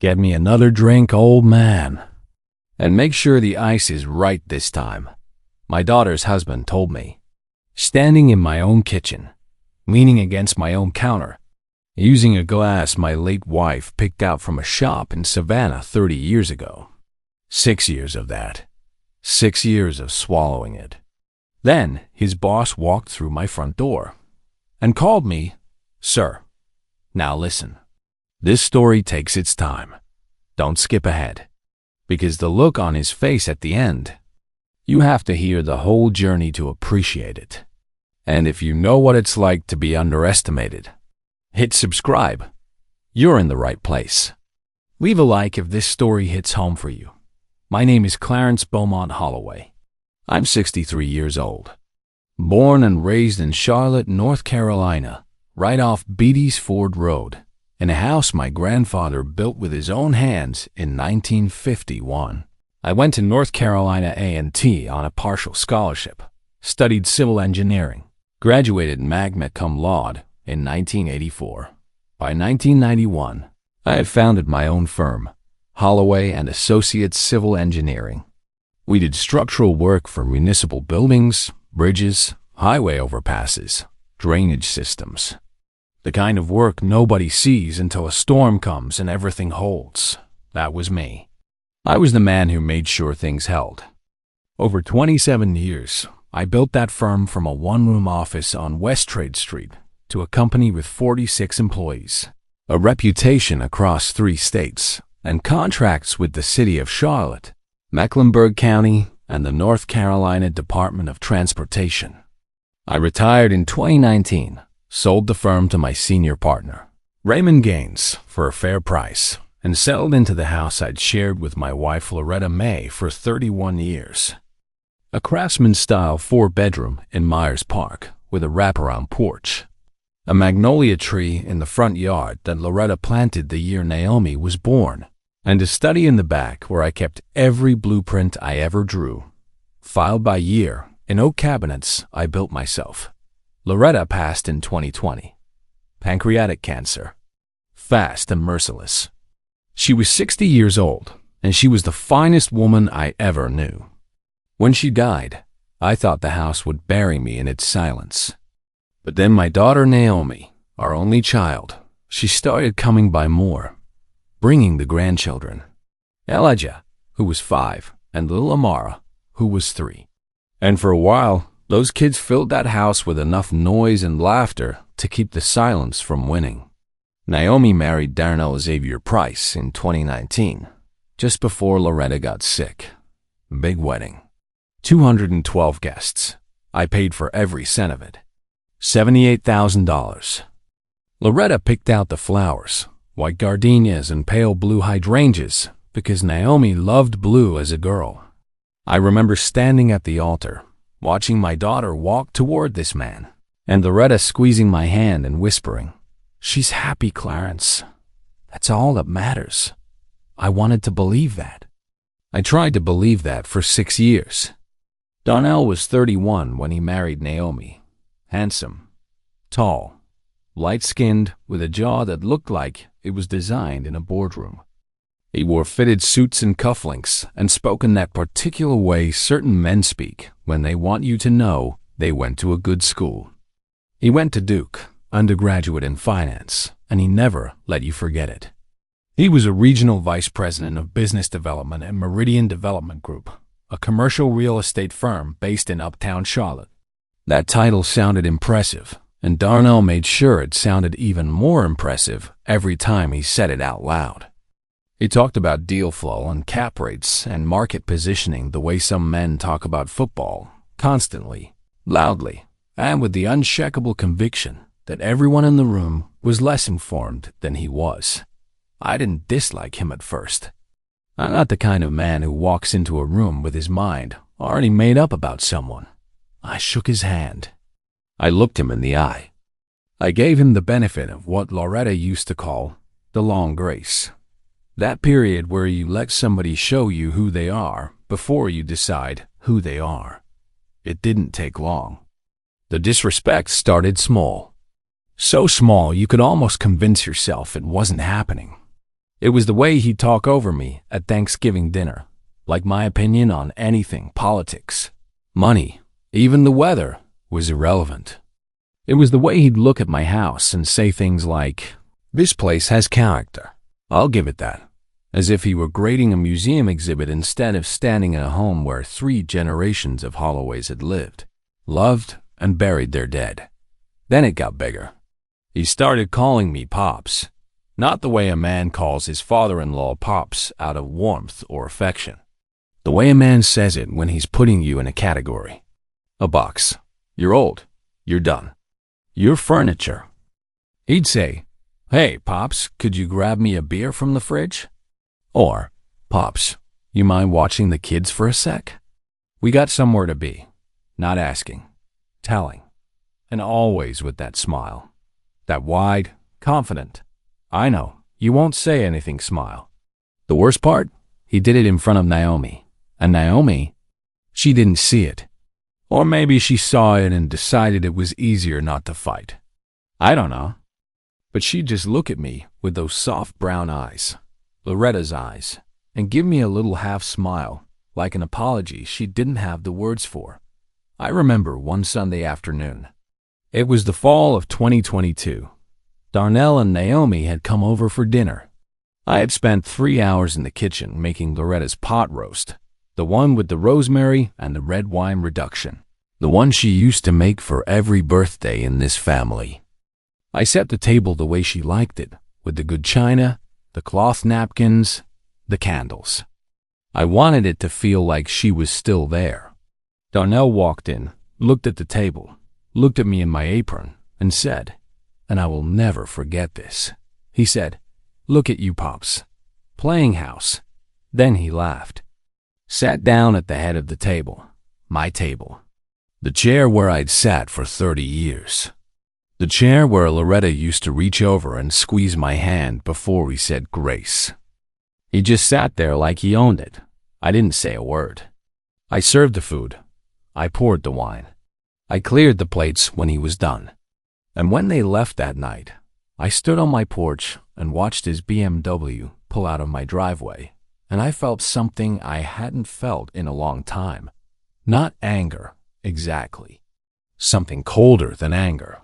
Get me another drink, old man. And make sure the ice is right this time, my daughter's husband told me. Standing in my own kitchen, leaning against my own counter, using a glass my late wife picked out from a shop in Savannah 30 years ago. 6 years of that. 6 years of swallowing it. Then his boss walked through my front door and called me, "Sir, now listen. This story takes its time. Don't skip ahead." Because the look on his face at the end, you have to hear the whole journey to appreciate it. And if you know what it's like to be underestimated, hit subscribe. You're in the right place. Leave a like if this story hits home for you. My name is Clarence Beaumont Holloway. I'm 63 years old. Born and raised in Charlotte, North Carolina, right off Beatty's Ford Road, in a house my grandfather built with his own hands in 1951. I went to North Carolina A&T on a partial scholarship, studied civil engineering, graduated magna cum laude in 1984. By 1991, I had founded my own firm, Holloway and Associates Civil Engineering. We did structural work for municipal buildings, bridges, highway overpasses, drainage systems. The kind of work nobody sees until a storm comes and everything holds. That was me. I was the man who made sure things held. Over 27 years, I built that firm from a one-room office on West Trade Street to a company with 46 employees, a reputation across 3 states, and contracts with the city of Charlotte, Mecklenburg County, and the North Carolina Department of Transportation. I retired in 2019, sold the firm to my senior partner, Raymond Gaines, for a fair price, and settled into the house I'd shared with my wife Loretta May for 31 years. A craftsman-style 4-bedroom in Myers Park with a wraparound porch. A magnolia tree in the front yard that Loretta planted the year Naomi was born, and a study in the back where I kept every blueprint I ever drew, filed by year, in oak cabinets I built myself. Loretta passed in 2020. Pancreatic cancer. Fast and merciless. She was 60 years old, and she was the finest woman I ever knew. When she died, I thought the house would bury me in its silence. But then my daughter Naomi, our only child, she started coming by more, bringing the grandchildren. Elijah, who was 5, and little Amara, who was 3. And for a while, those kids filled that house with enough noise and laughter to keep the silence from winning. Naomi married Darnell Xavier Price in 2019, just before Loretta got sick. Big wedding. 212 guests. I paid for every cent of it. $78,000. Loretta picked out the flowers, white gardenias and pale blue hydrangeas, because Naomi loved blue as a girl. I remember standing at the altar, watching my daughter walk toward this man, and Loretta squeezing my hand and whispering, "She's happy, Clarence. That's all that matters." I wanted to believe that. I tried to believe that for 6 years. Darnell was 31 when he married Naomi. Handsome, tall, light-skinned, with a jaw that looked like it was designed in a boardroom. He wore fitted suits and cufflinks and spoke in that particular way certain men speak when they want you to know they went to a good school. He went to Duke, undergraduate in finance, and he never let you forget it. He was a regional vice president of business development at Meridian Development Group, a commercial real estate firm based in uptown Charlotte. That title sounded impressive, and Darnell made sure it sounded even more impressive every time he said it out loud. He talked about deal flow and cap rates and market positioning the way some men talk about football, constantly, loudly, and with the unshakable conviction that everyone in the room was less informed than he was. I didn't dislike him at first. I'm not the kind of man who walks into a room with his mind already made up about someone. I shook his hand. I looked him in the eye. I gave him the benefit of what Loretta used to call the long grace. That period where you let somebody show you who they are before you decide who they are. It didn't take long. The disrespect started small. So small you could almost convince yourself it wasn't happening. It was the way he'd talk over me at Thanksgiving dinner, like my opinion on anything, politics, money, even the weather, was irrelevant. It was the way he'd look at my house and say things like, "This place has character. I'll give it that," as if he were grading a museum exhibit instead of standing in a home where 3 generations of Holloways had lived, loved, and buried their dead. Then it got bigger. He started calling me Pops, not the way a man calls his father-in-law Pops out of warmth or affection. The way a man says it when he's putting you in a category. A box. You're old. You're done. You're furniture. He'd say, "Hey, Pops, could you grab me a beer from the fridge?" Or, "Pops, you mind watching the kids for a sec?" We got somewhere to be, not asking, telling, and always with that smile. That wide, confident, "I know, you won't say anything" smile. The worst part? He did it in front of Naomi. And Naomi, she didn't see it. Or maybe she saw it and decided it was easier not to fight. I don't know. But she'd just look at me with those soft brown eyes, Loretta's eyes, and give me a little half smile, like an apology she didn't have the words for. I remember one Sunday afternoon. It was the fall of 2022. Darnell and Naomi had come over for dinner. I had spent 3 hours in the kitchen making Loretta's pot roast, the one with the rosemary and the red wine reduction, the one she used to make for every birthday in this family. I set the table the way she liked it, with the good china, the cloth napkins, the candles. I wanted it to feel like she was still there. Darnell walked in, looked at the table, looked at me in my apron, and said, and I will never forget this, he said, "Look at you, Pops. Playing house." Then he laughed. Sat down at the head of the table, my table. The chair where I'd sat for 30 years. The chair where Loretta used to reach over and squeeze my hand before we said grace. He just sat there like he owned it. I didn't say a word. I served the food. I poured the wine. I cleared the plates when he was done. And when they left that night, I stood on my porch and watched his BMW pull out of my driveway, and I felt something I hadn't felt in a long time. Not anger, exactly. Something colder than anger.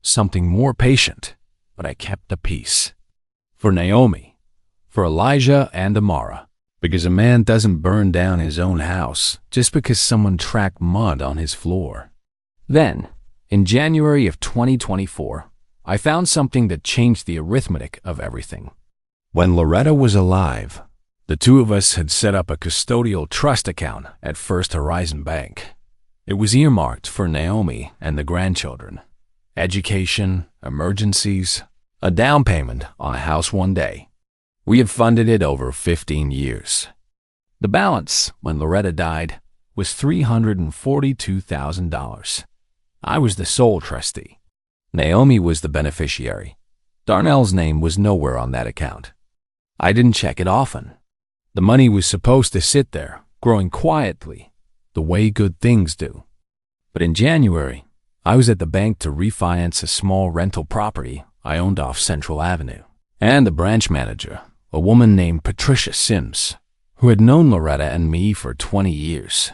Something more patient, but I kept the peace. For Naomi, for Elijah and Amara, because a man doesn't burn down his own house just because someone tracked mud on his floor. Then, in January of 2024, I found something that changed the arithmetic of everything. When Loretta was alive, the two of us had set up a custodial trust account at First Horizon Bank. It was earmarked for Naomi and the grandchildren. Education, emergencies, a down payment on a house one day. We had funded it over 15 years. The balance, when Loretta died, was $342,000. I was the sole trustee. Naomi was the beneficiary. Darnell's name was nowhere on that account. I didn't check it often. The money was supposed to sit there, growing quietly, the way good things do. But in January, I was at the bank to refinance a small rental property I owned off Central Avenue. And the branch manager, a woman named Patricia Sims, who had known Loretta and me for 20 years.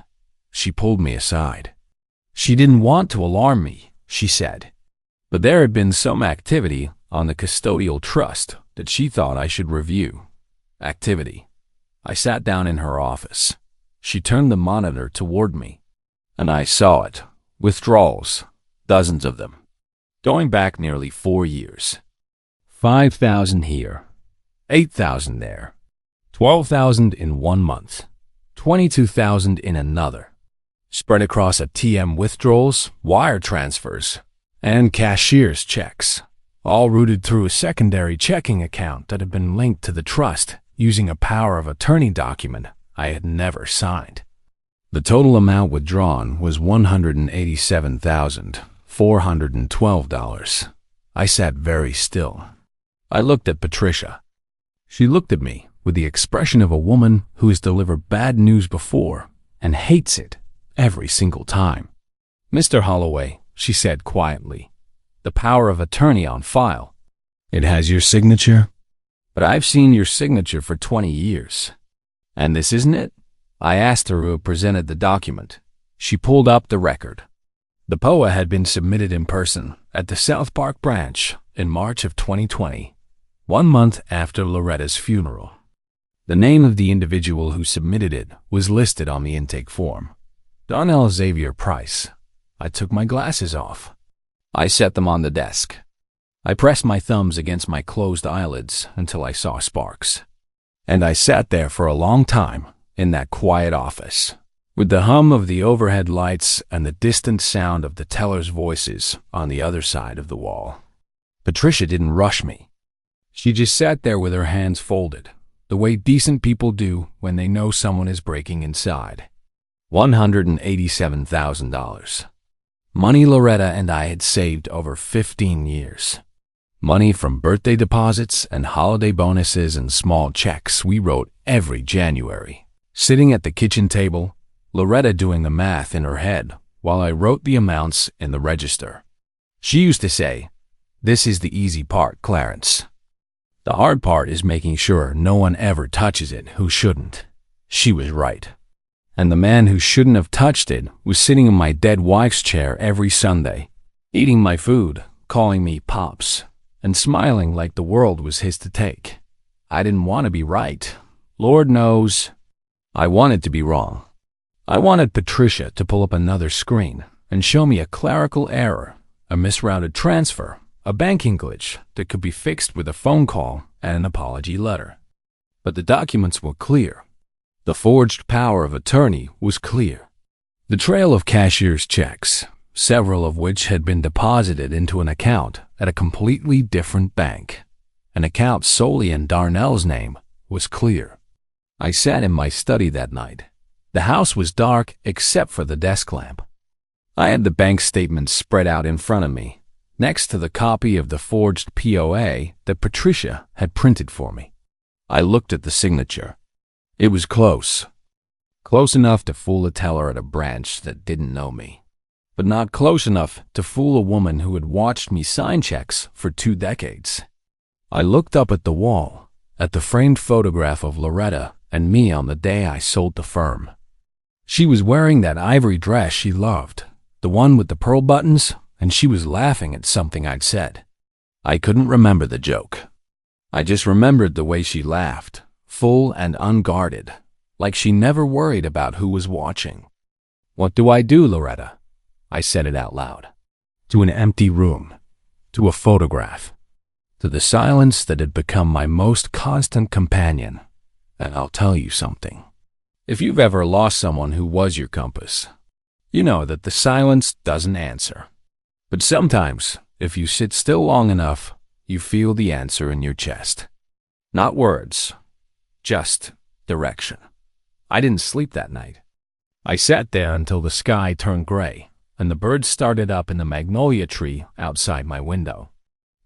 She pulled me aside. She didn't want to alarm me, she said, but there had been some activity on the custodial trust that she thought I should review. Activity. I sat down in her office. She turned the monitor toward me, and I saw it. Withdrawals, dozens of them, going back nearly 4 years. 5,000 here, 8,000 there, 12,000 in 1 month, 22,000 in another, spread across ATM withdrawals, wire transfers, and cashier's checks, all routed through a secondary checking account that had been linked to the trust using a power of attorney document I had never signed. The total amount withdrawn was $187,412. I sat very still. I looked at Patricia. She looked at me with the expression of a woman who has delivered bad news before and hates it every single time. "Mr. Holloway," she said quietly, "the power of attorney on file. It has your signature?" But I've seen your signature for 20 years. And this isn't it? I asked her who presented the document. She pulled up the record. The POA had been submitted in person at the South Park branch in March of 2020, 1 month after Loretta's funeral. The name of the individual who submitted it was listed on the intake form. Darnell Xavier Price. I took my glasses off. I set them on the desk. I pressed my thumbs against my closed eyelids until I saw sparks. And I sat there for a long time in that quiet office, with the hum of the overhead lights and the distant sound of the tellers' voices on the other side of the wall. Patricia didn't rush me. She just sat there with her hands folded, the way decent people do when they know someone is breaking inside. $187,000. Money Loretta and I had saved over 15 years. Money from birthday deposits and holiday bonuses and small checks we wrote every January. Sitting at the kitchen table, Loretta doing the math in her head while I wrote the amounts in the register. She used to say, "This is the easy part, Clarence. The hard part is making sure no one ever touches it who shouldn't." She was right. And the man who shouldn't have touched it was sitting in my dead wife's chair every Sunday, eating my food, calling me Pops, and smiling like the world was his to take. I didn't want to be right. Lord knows, I wanted to be wrong. I wanted Patricia to pull up another screen and show me a clerical error, a misrouted transfer, a banking glitch that could be fixed with a phone call and an apology letter. But the documents were clear. The forged power of attorney was clear. The trail of cashier's checks, several of which had been deposited into an account at a completely different bank, an account solely in Darnell's name, was clear. I sat in my study that night. The house was dark except for the desk lamp. I had the bank statements spread out in front of me, next to the copy of the forged POA that Patricia had printed for me. I looked at the signature. It was close. Close enough to fool a teller at a branch that didn't know me, but not close enough to fool a woman who had watched me sign checks for 2 decades. I looked up at the wall, at the framed photograph of Loretta and me on the day I sold the firm. She was wearing that ivory dress she loved, the one with the pearl buttons, and she was laughing at something I'd said. I couldn't remember the joke. I just remembered the way she laughed, full and unguarded, like she never worried about who was watching. "What do I do, Loretta?" I said it out loud. To an empty room, to a photograph, to the silence that had become my most constant companion. And I'll tell you something. If you've ever lost someone who was your compass, you know that the silence doesn't answer. But sometimes, if you sit still long enough, you feel the answer in your chest. Not words, just direction. I didn't sleep that night. I sat there until the sky turned gray and the birds started up in the magnolia tree outside my window.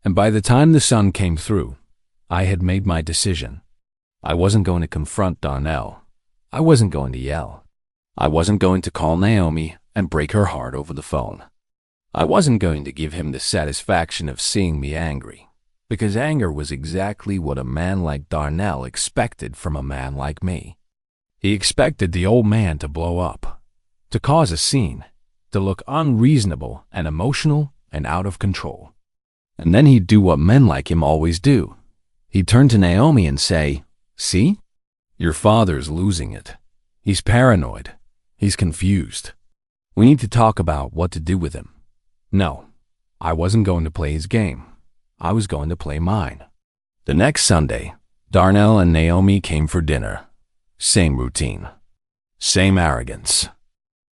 And by the time the sun came through, I had made my decision. I wasn't going to confront Darnell. I wasn't going to yell. I wasn't going to call Naomi and break her heart over the phone. I wasn't going to give him the satisfaction of seeing me angry, because anger was exactly what a man like Darnell expected from a man like me. He expected the old man to blow up, to cause a scene, to look unreasonable and emotional and out of control. And then he'd do what men like him always do. He'd turn to Naomi and say, "See? Your father's losing it. He's paranoid. He's confused. We need to talk about what to do with him." No, I wasn't going to play his game. I was going to play mine. The next Sunday, Darnell and Naomi came for dinner. Same routine. Same arrogance.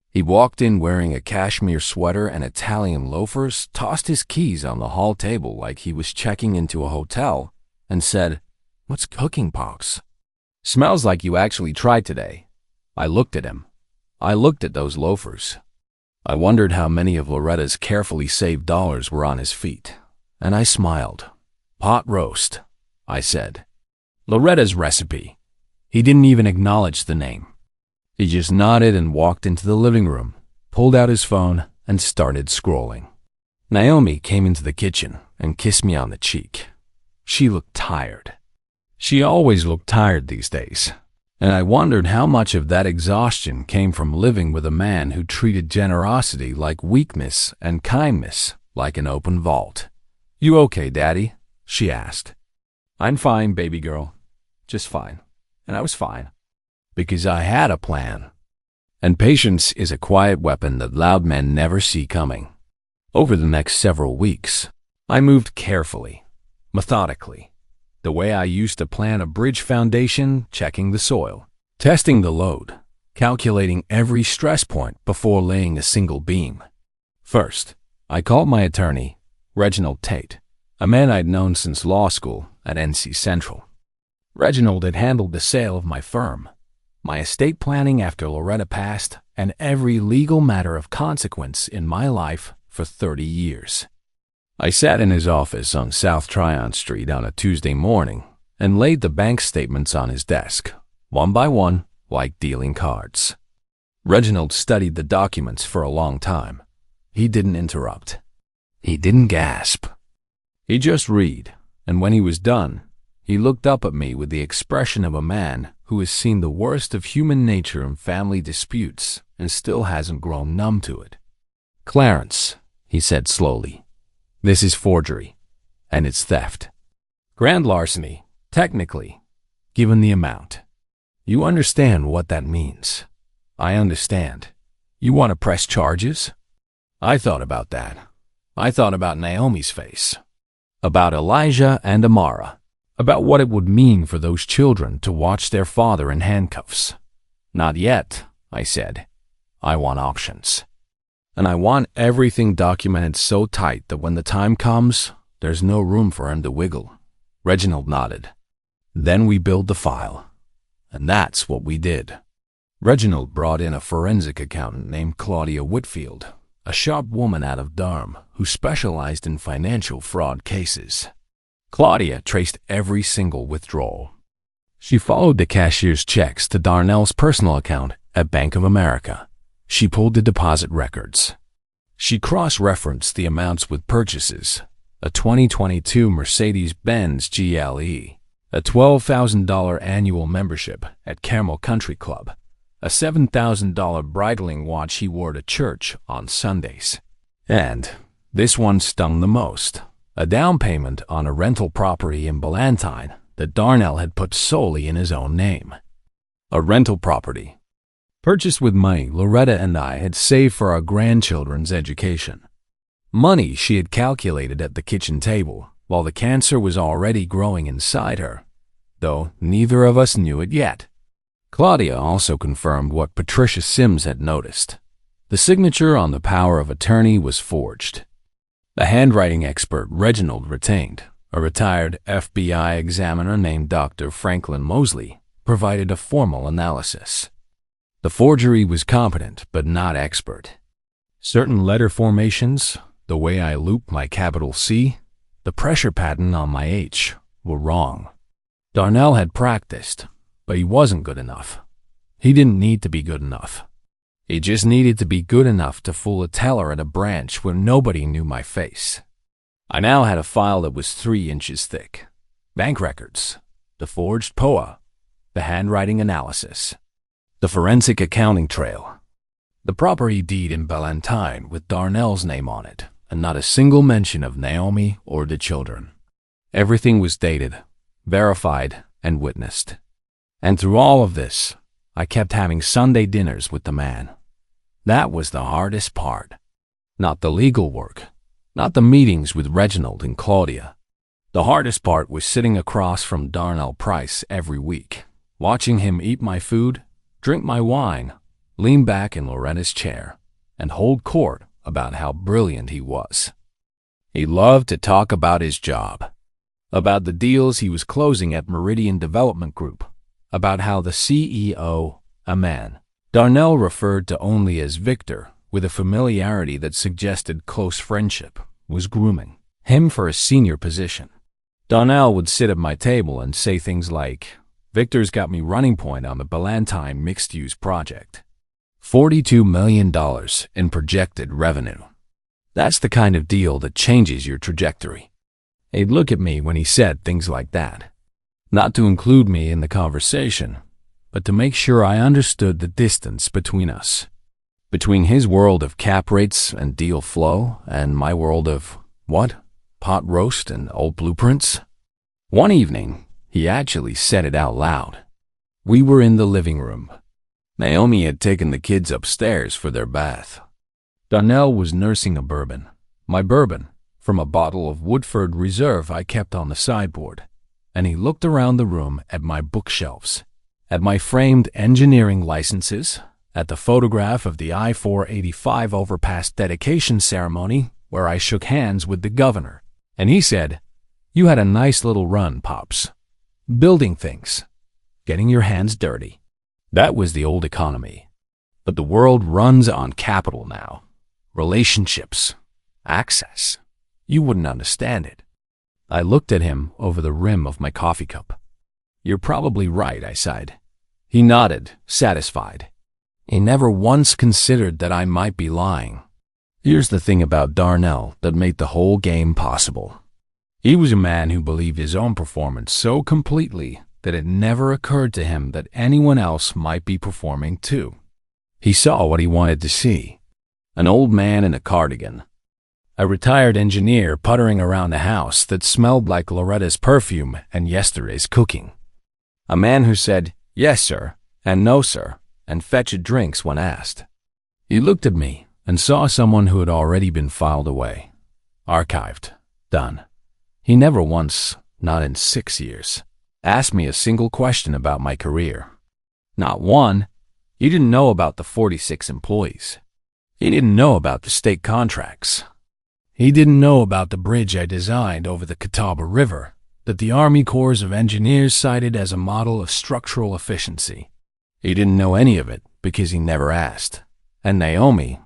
He walked in wearing a cashmere sweater and Italian loafers, tossed his keys on the hall table like he was checking into a hotel, and said, "What's cooking, Pops?" "Smells like you actually tried today." I looked at him. I looked at those loafers. I wondered how many of Loretta's carefully saved dollars were on his feet, and I smiled. "Pot roast," I said. "Loretta's recipe." He didn't even acknowledge the name. He just nodded and walked into the living room, pulled out his phone, and started scrolling. Naomi came into the kitchen and kissed me on the cheek. She looked tired. She always looked tired these days, and I wondered how much of that exhaustion came from living with a man who treated generosity like weakness and kindness like an open vault. "You okay, Daddy?" she asked. "I'm fine, baby girl. Just fine." And I was fine, because I had a plan. And patience is a quiet weapon that loud men never see coming. Over the next several weeks, I moved carefully, methodically, the way I used to plan a bridge foundation, checking the soil, testing the load, calculating every stress point before laying a single beam. First, I called my attorney, Reginald Tate, a man I'd known since law school at NC Central. Reginald had handled the sale of my firm, my estate planning after Loretta passed, and every legal matter of consequence in my life for 30 years. I sat in his office on South Tryon Street on a Tuesday morning and laid the bank statements on his desk, one by one, like dealing cards. Reginald studied the documents for a long time. He didn't interrupt. He didn't gasp. He just read, and when he was done, he looked up at me with the expression of a man who has seen the worst of human nature in family disputes and still hasn't grown numb to it. "Clarence," he said slowly, "this is forgery, and it's theft. Grand larceny, technically, given the amount. You understand what that means. I understand. You want to press charges?" I thought about that. I thought about Naomi's face, about Elijah and Amara, about what it would mean for those children to watch their father in handcuffs. "Not yet," I said. "I want options. And I want everything documented so tight that when the time comes, there's no room for him to wiggle." Reginald nodded. "Then we build the file." And that's what we did. Reginald brought in a forensic accountant named Claudia Whitfield, a sharp woman out of Durham who specialized in financial fraud cases. Claudia traced every single withdrawal. She followed the cashier's checks to Darnell's personal account at Bank of America. She pulled the deposit records. She cross-referenced the amounts with purchases: a 2022 Mercedes-Benz GLE, a $12,000 annual membership at Carmel Country Club, a $7,000 bridling watch he wore to church on Sundays. And this one stung the most: a down payment on a rental property in Ballantine that Darnell had put solely in his own name. A rental property purchased with money Loretta and I had saved for our grandchildren's education. Money she had calculated at the kitchen table while the cancer was already growing inside her, though neither of us knew it yet. Claudia also confirmed what Patricia Sims had noticed. The signature on the power of attorney was forged. The handwriting expert Reginald retained, a retired FBI examiner named Dr. Franklin Mosley, provided a formal analysis. The forgery was competent but not expert. Certain letter formations, the way I looped my capital C, the pressure pattern on my H, were wrong. Darnell had practiced, but he wasn't good enough. He didn't need to be good enough. He just needed to be good enough to fool a teller at a branch where nobody knew my face. I now had a file that was 3 inches thick: bank records, the forged POA, the handwriting analysis, the forensic accounting trail, the property deed in Ballantine with Darnell's name on it, and not a single mention of Naomi or the children. Everything was dated, verified, and witnessed. And through all of this, I kept having Sunday dinners with the man. That was the hardest part. Not the legal work, not the meetings with Reginald and Claudia. The hardest part was sitting across from Darnell Price every week, watching him eat my food, drink my wine, lean back in Loretta's chair, and hold court about how brilliant he was. He loved to talk about his job, about the deals he was closing at Meridian Development Group, about how the CEO, a man Darnell referred to only as Victor with a familiarity that suggested close friendship, was grooming him for a senior position. Darnell would sit at my table and say things like, "Victor's got me running point on the Ballantine mixed-use project. $42 million in projected revenue. That's the kind of deal that changes your trajectory." He'd look at me when he said things like that. not to include me in the conversation, but to make sure I understood the distance between us. Between his world of cap rates and deal flow and my world of, what? Pot roast and old blueprints? One evening, he actually said it out loud. We were in the living room. Naomi had taken the kids upstairs for their bath. Darnell was nursing a bourbon, my bourbon, from a bottle of Woodford Reserve I kept on the sideboard, and he looked around the room at my bookshelves, at my framed engineering licenses, at the photograph of the I-485 overpass dedication ceremony where I shook hands with the governor, and he said, "You had a nice little run, Pops. Building things, getting your hands dirty." That was the old economy. But the world runs on capital now. Relationships. Access. You wouldn't understand it. I looked at him over the rim of my coffee cup. "You're probably right," I sighed. He nodded, satisfied. He never once considered that I might be lying. Here's the thing about Darnell that made the whole game possible. He was a man who believed his own performance so completely that it never occurred to him that anyone else might be performing too. He saw what he wanted to see. An old man in a cardigan. A retired engineer puttering around a house that smelled like Loretta's perfume and yesterday's cooking. A man who said, "Yes, sir," and "No, sir," and fetched drinks when asked. He looked at me and saw someone who had already been filed away. Archived. Done. He never once, not in 6 years, asked me a single question about my career. Not one. He didn't know about the 46 employees. He didn't know about the state contracts. He didn't know about the bridge I designed over the Catawba River that the Army Corps of Engineers cited as a model of structural efficiency. He didn't know any of it because he never asked. And Naomi,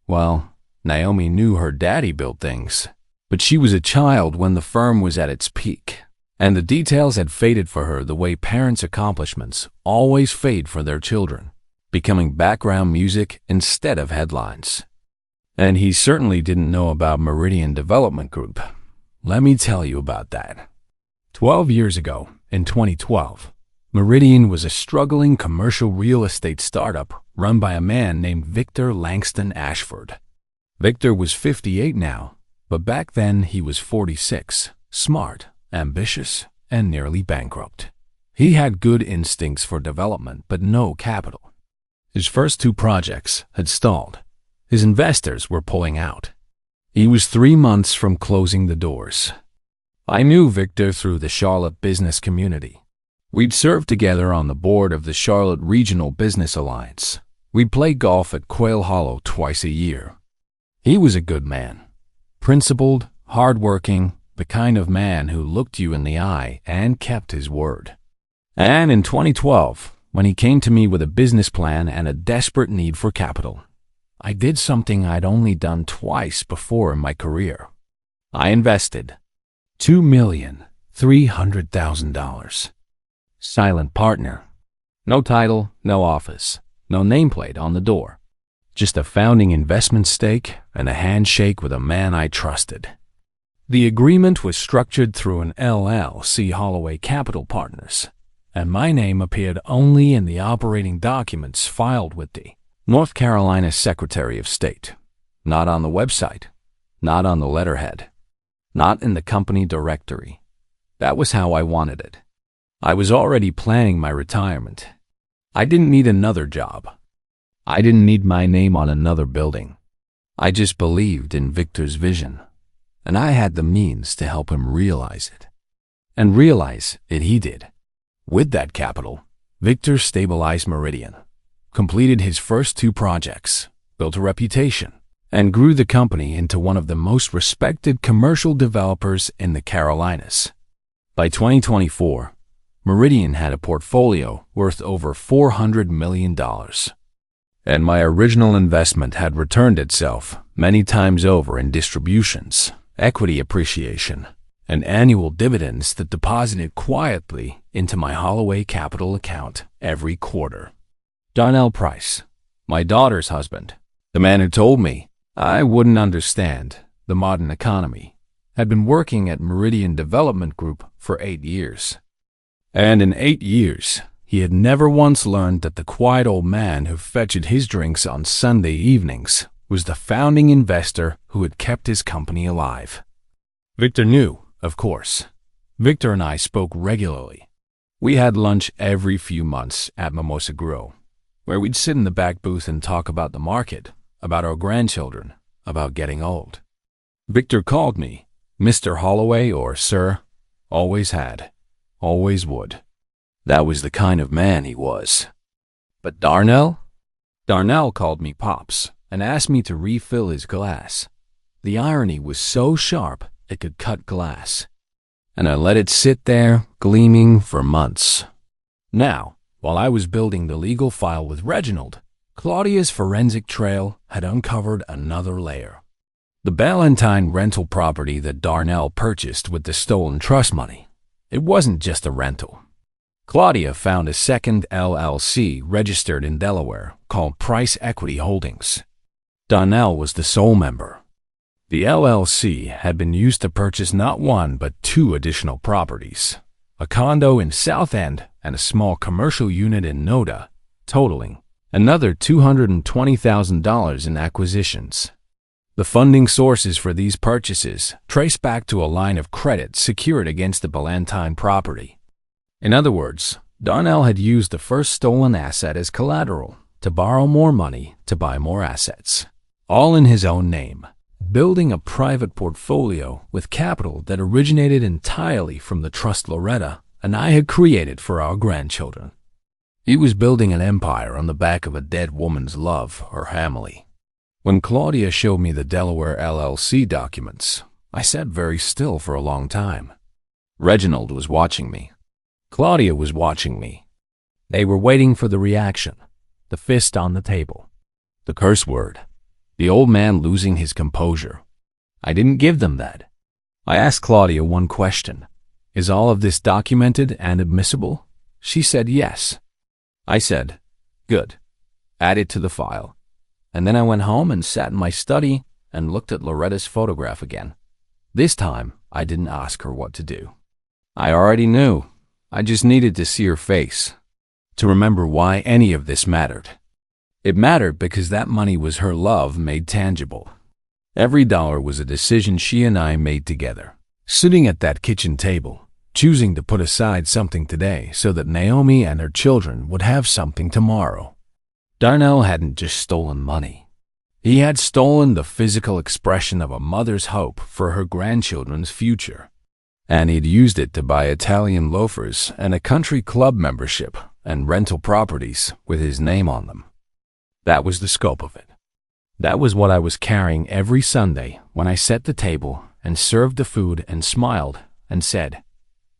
well, Naomi knew her daddy built things, but she was a child when the firm was at its peak, and the details had faded for her the way parents' accomplishments always fade for their children, becoming background music instead of headlines. And he certainly didn't know about Meridian Development Group. Let me tell you about that. 12 years ago, in 2012, Meridian was a struggling commercial real estate startup run by a man named Victor Langston Ashford. Victor was 58 now, but back then he was 46, smart, ambitious, and nearly bankrupt. He had good instincts for development, but no capital. His first 2 projects had stalled. His investors were pulling out. He was 3 months from closing the doors. I knew Victor through the Charlotte business community. We'd served together on the board of the Charlotte Regional Business Alliance. We'd play golf at Quail Hollow twice a year. He was a good man. Principled, hard-working, the kind of man who looked you in the eye and kept his word. And in 2012, when he came to me with a business plan and a desperate need for capital, I did something I'd only done twice before in my career. I invested $2,300,000. Silent partner. No title, no office, no nameplate on the door. Just a founding investment stake and a handshake with a man I trusted. The agreement was structured through an LLC Holloway Capital Partners, and my name appeared only in the operating documents filed with the North Carolina Secretary of State. Not on the website, not on the letterhead, not in the company directory. That was how I wanted it. I was already planning my retirement. I didn't need another job. I didn't need my name on another building. I just believed in Victor's vision, and I had the means to help him realize it. And realize it he did. With that capital, Victor stabilized Meridian, completed his first 2 projects, built a reputation, and grew the company into one of the most respected commercial developers in the Carolinas. By 2024, Meridian had a portfolio worth over $400 million. And my original investment had returned itself many times over in distributions, equity appreciation, and annual dividends that deposited quietly into my Holloway Capital account every quarter. Darnell Price, my daughter's husband, the man who told me I wouldn't understand the modern economy, had been working at Meridian Development Group for 8 years. And in 8 years, he had never once learned that the quiet old man who fetched his drinks on Sunday evenings was the founding investor who had kept his company alive. Victor knew, of course. Victor and I spoke regularly. We had lunch every few months at Mimosa Grill, where we'd sit in the back booth and talk about the market, about our grandchildren, about getting old. Victor called me Mr. Holloway or Sir. Always had. Always would. That was the kind of man he was. But Darnell? Darnell called me Pops and asked me to refill his glass. The irony was so sharp it could cut glass. And I let it sit there, gleaming for months. Now, while I was building the legal file with Reginald, Claudia's forensic trail had uncovered another layer. The Ballantine rental property that Darnell purchased with the stolen trust money. It wasn't just a rental. Claudia found a second LLC registered in Delaware called Price Equity Holdings. Darnell was the sole member. The LLC had been used to purchase not one but 2 additional properties, a condo in South End and a small commercial unit in Noda, totaling another $220,000 in acquisitions. The funding sources for these purchases trace back to a line of credit secured against the Ballantine property. In other words, Darnell had used the first stolen asset as collateral to borrow more money to buy more assets, all in his own name, building a private portfolio with capital that originated entirely from the trust Loretta and I had created for our grandchildren. He was building an empire on the back of a dead woman's love or family. When Claudia showed me the Delaware LLC documents, I sat very still for a long time. Reginald was watching me. Claudia was watching me. They were waiting for the reaction, the fist on the table, the curse word, the old man losing his composure. I didn't give them that. I asked Claudia one question. Is all of this documented and admissible? She said yes. I said, good. Add it to the file. And then I went home and sat in my study and looked at Loretta's photograph again. This time, I didn't ask her what to do. I already knew. I just needed to see her face, to remember why any of this mattered. It mattered because that money was her love made tangible. Every dollar was a decision she and I made together, sitting at that kitchen table, choosing to put aside something today so that Naomi and her children would have something tomorrow. Darnell hadn't just stolen money. He had stolen the physical expression of a mother's hope for her grandchildren's future. And he'd used it to buy Italian loafers and a country club membership and rental properties with his name on them. That was the scope of it. That was what I was carrying every Sunday when I set the table and served the food and smiled and said,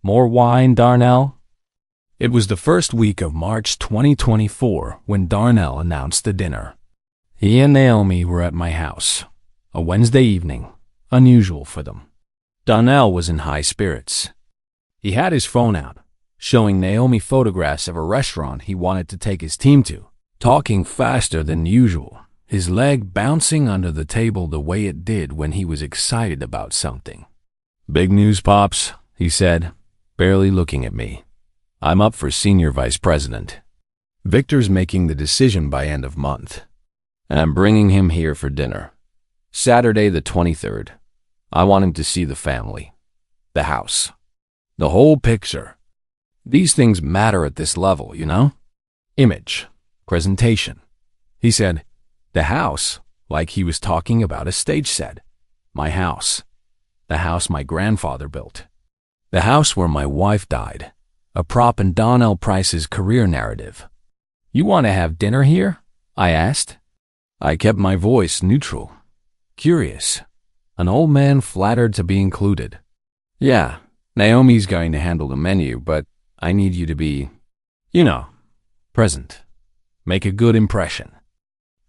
"More wine, Darnell?" It was the first week of March 2024 when Darnell announced the dinner. He and Naomi were at my house, a Wednesday evening, unusual for them. Darnell was in high spirits. He had his phone out, showing Naomi photographs of a restaurant he wanted to take his team to, talking faster than usual, his leg bouncing under the table the way it did when he was excited about something. "Big news, Pops," he said, barely looking at me. "I'm up for senior vice president. Victor's making the decision by end of month, and I'm bringing him here for dinner. Saturday the 23rd. I want him to see the family, the house, the whole picture. These things matter at this level, you know? Image, presentation." He said, "The house," like he was talking about a stage set. My house. The house my grandfather built. The house where my wife died. A prop in Darnell Price's career narrative. "You want to have dinner here?" I asked. I kept my voice neutral. Curious. An old man flattered to be included. "Yeah, Naomi's going to handle the menu, but I need you to be, you know, present. Make a good impression."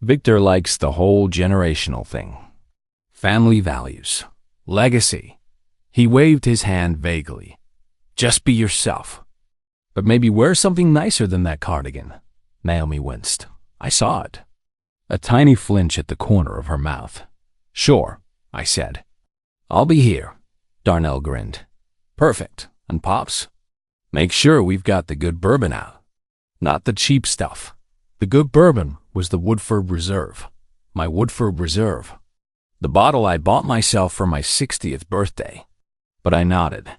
Victor likes the whole generational thing. Family values. Legacy. He waved his hand vaguely. "Just be yourself. But maybe wear something nicer than that cardigan." Naomi winced. I saw it. A tiny flinch at the corner of her mouth. "Sure," I said. "I'll be here." Darnell grinned. "Perfect. And Pops?" Make sure we've got the good bourbon out, not the cheap stuff. The good bourbon was the Woodford Reserve, my Woodford Reserve, the bottle I bought myself for my 60th birthday. But I nodded.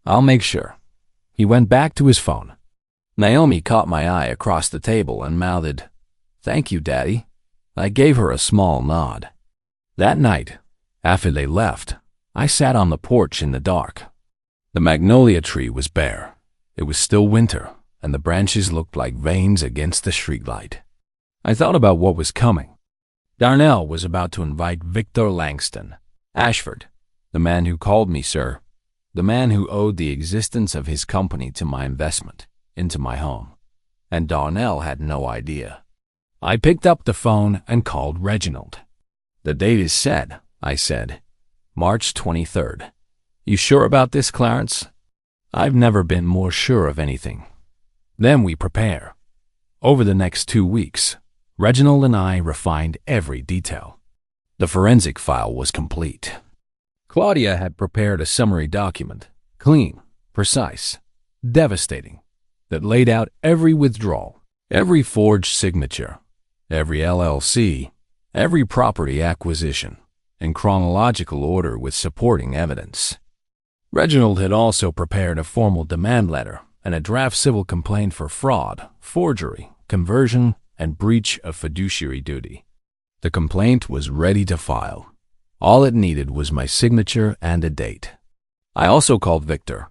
I'll make sure. He went back to his phone. Naomi caught my eye across the table and mouthed, "Thank you, Daddy." I gave her a small nod. That night, after they left, I sat on the porch in the dark. The magnolia tree was bare. It was still winter, and the branches looked like veins against the streetlight. I thought about what was coming. Darnell was about to invite Victor Langston, Ashford, the man who called me sir, the man who owed the existence of his company to my investment, into my home. And Darnell had no idea. I picked up the phone and called Reginald. "The date is set," I said. "March 23rd. You sure about this, Clarence?" "I've never been more sure of anything." Then we prepare. Over the next 2 weeks, Reginald and I refined every detail. The forensic file was complete. Claudia had prepared a summary document, clean, precise, devastating, that laid out every withdrawal, every forged signature, every LLC, every property acquisition, in chronological order with supporting evidence. Reginald had also prepared a formal demand letter and a draft civil complaint for fraud, forgery, conversion, and breach of fiduciary duty. The complaint was ready to file. All it needed was my signature and a date. I also called Victor.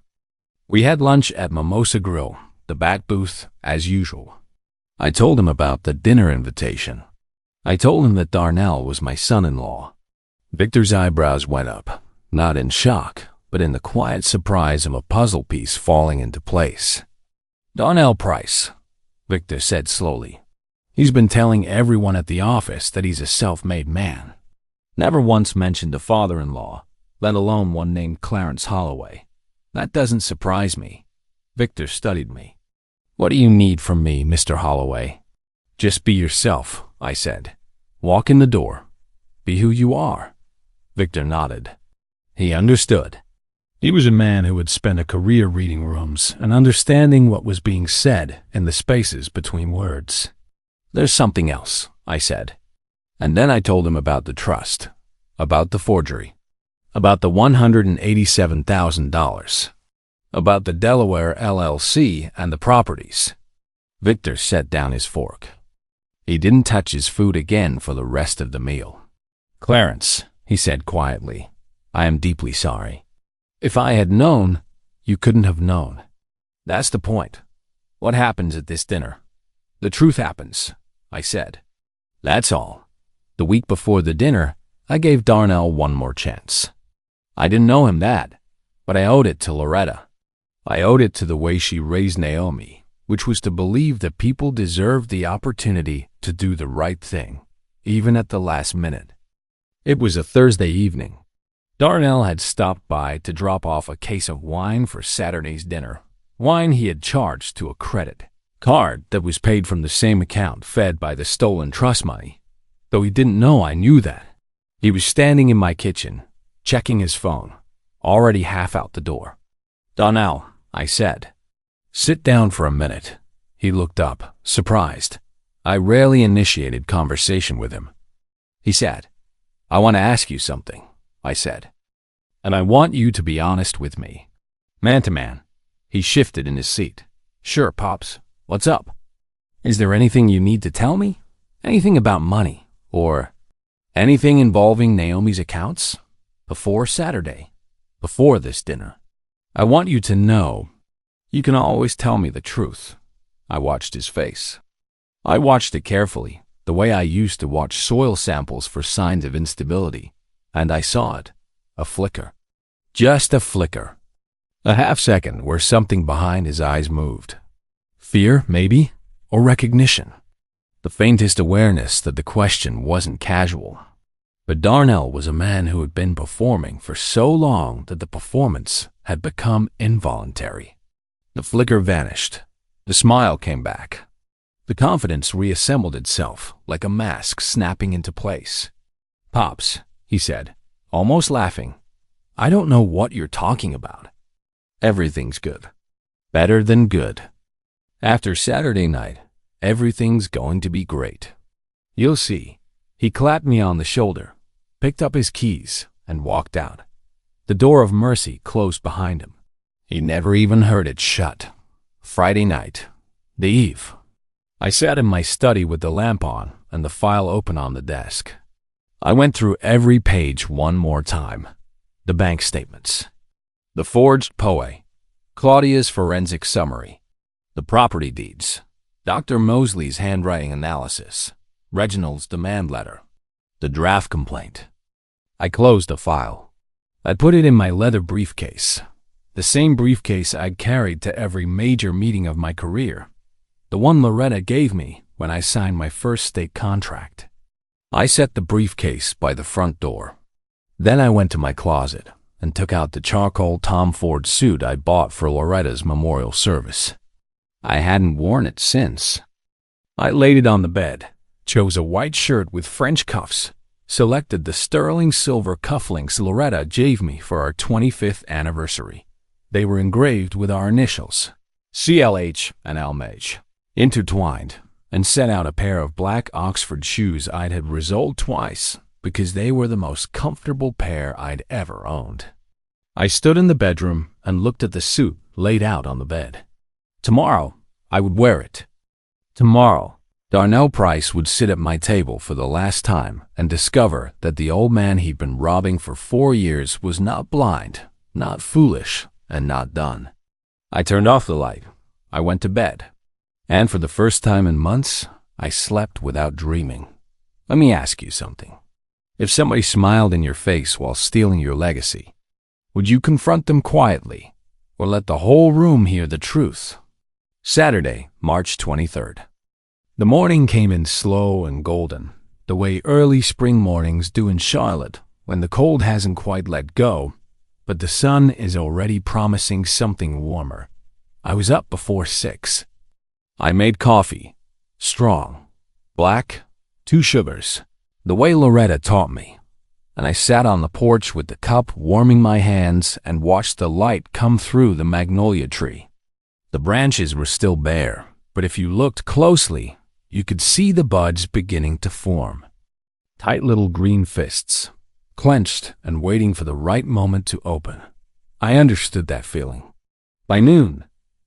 We had lunch at Mimosa Grill, the back booth, as usual. I told him about the dinner invitation. I told him that Darnell was my son-in-law. Victor's eyebrows went up, not in shock, but in the quiet surprise of a puzzle piece falling into place. "Darnell Price," Victor said slowly. "He's been telling everyone at the office that he's a self-made man. Never once mentioned a father-in-law, let alone one named Clarence Holloway. That doesn't surprise me." Victor studied me. "What do you need from me, Mr. Holloway?" "Just be yourself," I said. "Walk in the door. Be who you are." Victor nodded. He understood. He was a man who had spent a career reading rooms and understanding what was being said in the spaces between words. "There's something else," I said. And then I told him about the trust, about the forgery, about the $187,000, about the Delaware LLC and the properties. Victor set down his fork. He didn't touch his food again for the rest of the meal. "Clarence," he said quietly, "I am deeply sorry. If I had known, you couldn't have known. That's the point. What happens at this dinner? The truth happens," I said. "That's all. The week before the dinner, I gave Darnell one more chance. I didn't know him that, but I owed it to Loretta. I owed it to the way she raised Naomi, which was to believe that people deserved the opportunity to do the right thing, even at the last minute." It was a Thursday evening. Darnell had stopped by to drop off a case of wine for Saturday's dinner, wine he had charged to a credit card that was paid from the same account fed by the stolen trust money, though he didn't know I knew that. He was standing in my kitchen, checking his phone, already half out the door. "Darnell," I said. "Sit down for a minute." He looked up, surprised. I rarely initiated conversation with him. He sat. "I want to ask you something," I said. "And I want you to be honest with me." Man to man. He shifted in his seat. "Sure, Pops. What's up? Is there anything you need to tell me? Anything about money? Or anything involving Naomi's accounts? Before Saturday? Before this dinner? I want you to know you can always tell me the truth." I watched his face. I watched it carefully, the way I used to watch soil samples for signs of instability, and I saw it. A flicker. Just a flicker. A half second where something behind his eyes moved. Fear, maybe, or recognition. The faintest awareness that the question wasn't casual. But Darnell was a man who had been performing for so long that the performance had become involuntary. The flicker vanished. The smile came back. The confidence reassembled itself like a mask snapping into place. "Pops," he said, almost laughing, "I don't know what you're talking about." "Everything's good." Better than good. After Saturday night, everything's going to be great. You'll see. He clapped me on the shoulder, picked up his keys, and walked out. The door of mercy closed behind him. He never even heard it shut. Friday night, the eve. I sat in my study with the lamp on and the file open on the desk. I went through every page one more time. The bank statements, the forged POA, Claudia's forensic summary, the property deeds, Dr. Mosley's handwriting analysis, Reginald's demand letter, the draft complaint. I closed the file. I put it in my leather briefcase, the same briefcase I'd carried to every major meeting of my career, the one Loretta gave me when I signed my first state contract. I set the briefcase by the front door. Then I went to my closet and took out the charcoal Tom Ford suit I bought for Loretta's memorial service. I hadn't worn it since. I laid it on the bed, chose a white shirt with French cuffs, selected the sterling silver cufflinks Loretta gave me for our 25th anniversary. They were engraved with our initials, CLH and LMH, intertwined, and set out a pair of black Oxford shoes I'd had resoled twice because they were the most comfortable pair I'd ever owned. I stood in the bedroom and looked at the suit laid out on the bed. Tomorrow, I would wear it. Tomorrow, Darnell Price would sit at my table for the last time and discover that the old man he'd been robbing for 4 years was not blind, not foolish, and not done. I turned off the light. I went to bed. And for the first time in months, I slept without dreaming. Let me ask you something. If somebody smiled in your face while stealing your legacy, would you confront them quietly or let the whole room hear the truth? Saturday, March 23rd. The morning came in slow and golden, the way early spring mornings do in Charlotte when the cold hasn't quite let go, but the sun is already promising something warmer. I was up before 6. I made coffee, strong, black, 2 sugars, the way Loretta taught me, and I sat on the porch with the cup warming my hands and watched the light come through the magnolia tree. The branches were still bare, but if you looked closely, you could see the buds beginning to form. Tight little green fists, clenched and waiting for the right moment to open. I understood that feeling. By noon,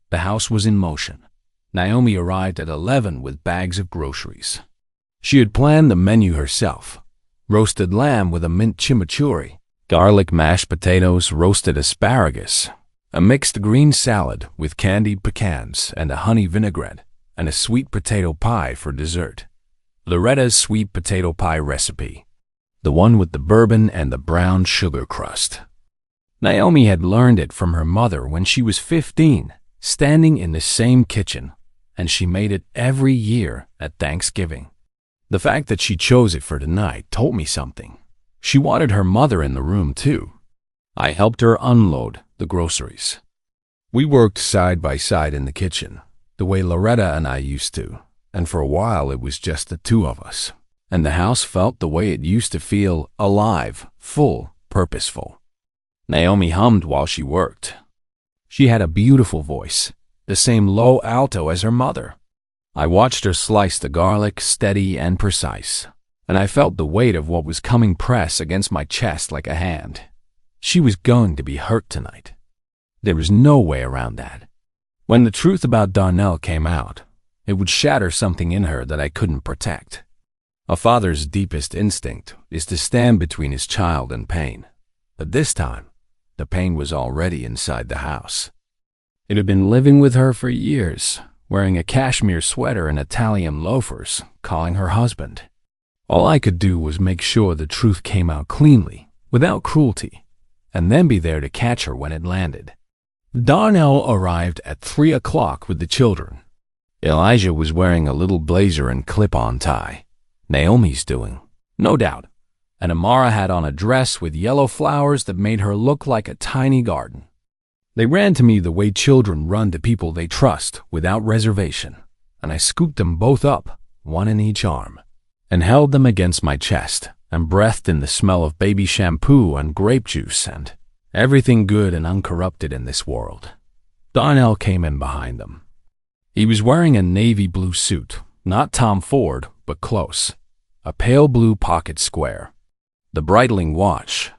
the house was in motion. Naomi arrived at 11 with bags of groceries. She had planned the menu herself. Roasted lamb with a mint chimichurri, garlic mashed potatoes, roasted asparagus, a mixed green salad with candied pecans and a honey vinaigrette, and a sweet potato pie for dessert. Loretta's sweet potato pie recipe, the one with the bourbon and the brown sugar crust. Naomi had learned it from her mother when she was 15, standing in the same kitchen, and she made it every year at Thanksgiving. The fact that she chose it for tonight told me something. She wanted her mother in the room, too. I helped her unload the groceries. We worked side by side in the kitchen, the way Loretta and I used to, and for a while it was just the two of us, and the house felt the way it used to feel, alive, full, purposeful. Naomi hummed while she worked. She had a beautiful voice, the same low alto as her mother. I watched her slice the garlic, steady and precise, and I felt the weight of what was coming press against my chest like a hand. She was going to be hurt tonight. There was no way around that. When the truth about Darnell came out, it would shatter something in her that I couldn't protect. A father's deepest instinct is to stand between his child and pain, but this time, the pain was already inside the house. It had been living with her for years, wearing a cashmere sweater and Italian loafers, calling her husband. All I could do was make sure the truth came out cleanly, without cruelty, and then be there to catch her when it landed. Darnell arrived at 3 o'clock with the children. Elijah was wearing a little blazer and clip-on tie. Naomi's doing, no doubt, and Amara had on a dress with yellow flowers that made her look like a tiny garden. They ran to me the way children run to people they trust without reservation, and I scooped them both up, one in each arm, and held them against my chest and breathed in the smell of baby shampoo and grape juice and everything good and uncorrupted in this world. Darnell came in behind them. He was wearing a navy blue suit, not Tom Ford, but close. A pale blue pocket square. The Breitling watch.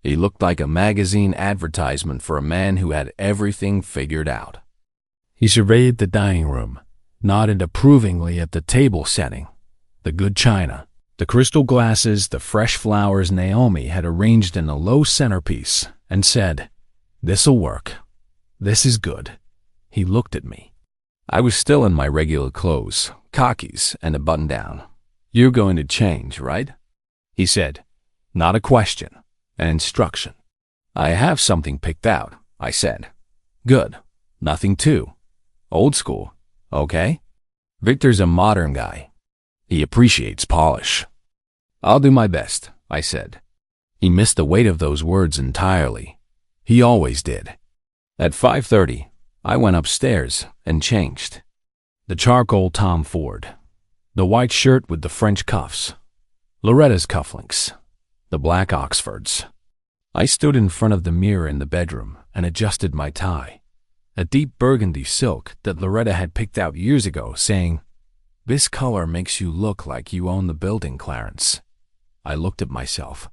He looked like a magazine advertisement for a man who had everything figured out. He surveyed the dining room, nodded approvingly at the table setting, the good china, the crystal glasses, the fresh flowers Naomi had arranged in a low centerpiece, and said, "This'll work. This is good." He looked at me. I was still in my regular clothes, khakis, and a button-down. "You're going to change, right?" he said. Not a question, an instruction. "I have something picked out," I said. "Good. Nothing too old school, okay? Victor's a modern guy. He appreciates polish." "I'll do my best," I said. He missed the weight of those words entirely. He always did. At 5:30, I went upstairs and changed. The charcoal Tom Ford, the white shirt with the French cuffs, Loretta's cufflinks, the black Oxfords. I stood in front of the mirror in the bedroom and adjusted my tie, a deep burgundy silk that Loretta had picked out years ago, saying, "This color makes you look like you own the building, Clarence." I looked at myself.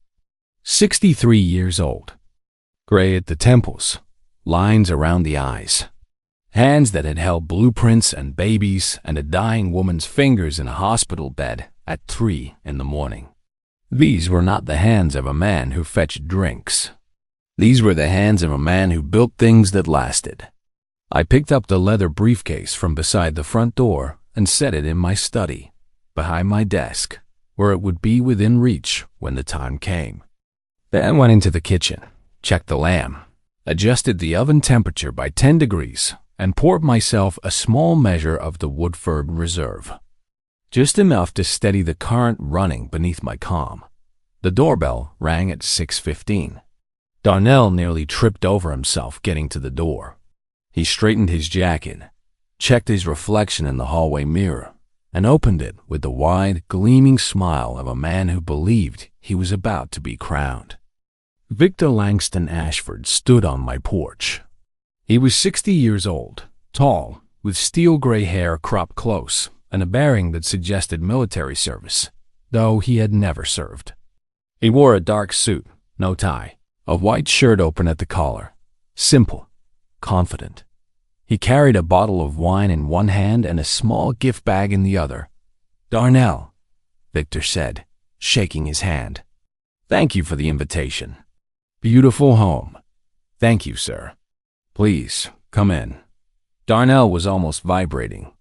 63 years old. Gray at the temples, lines around the eyes. Hands that had held blueprints and babies and a dying woman's fingers in a hospital bed at 3 in the morning. These were not the hands of a man who fetched drinks. These were the hands of a man who built things that lasted. I picked up the leather briefcase from beside the front door and set it in my study, behind my desk, where it would be within reach when the time came. Then went into the kitchen, checked the lamp, adjusted the oven temperature by 10 degrees, and poured myself a small measure of the Woodford Reserve. Just enough to steady the current running beneath my calm. The doorbell rang at 6:15. Darnell nearly tripped over himself getting to the door. He straightened his jacket, checked his reflection in the hallway mirror, and opened it with the wide, gleaming smile of a man who believed he was about to be crowned. Victor Langston Ashford stood on my porch. He was 60 years old, tall, with steel gray hair cropped close, and a bearing that suggested military service, though he had never served. He wore a dark suit, no tie, a white shirt open at the collar, simple, confident. He carried a bottle of wine in one hand and a small gift bag in the other. "Darnell," Victor said, shaking his hand. "Thank you for the invitation. Beautiful home." "Thank you, sir." "Please, come in." Darnell was almost vibrating.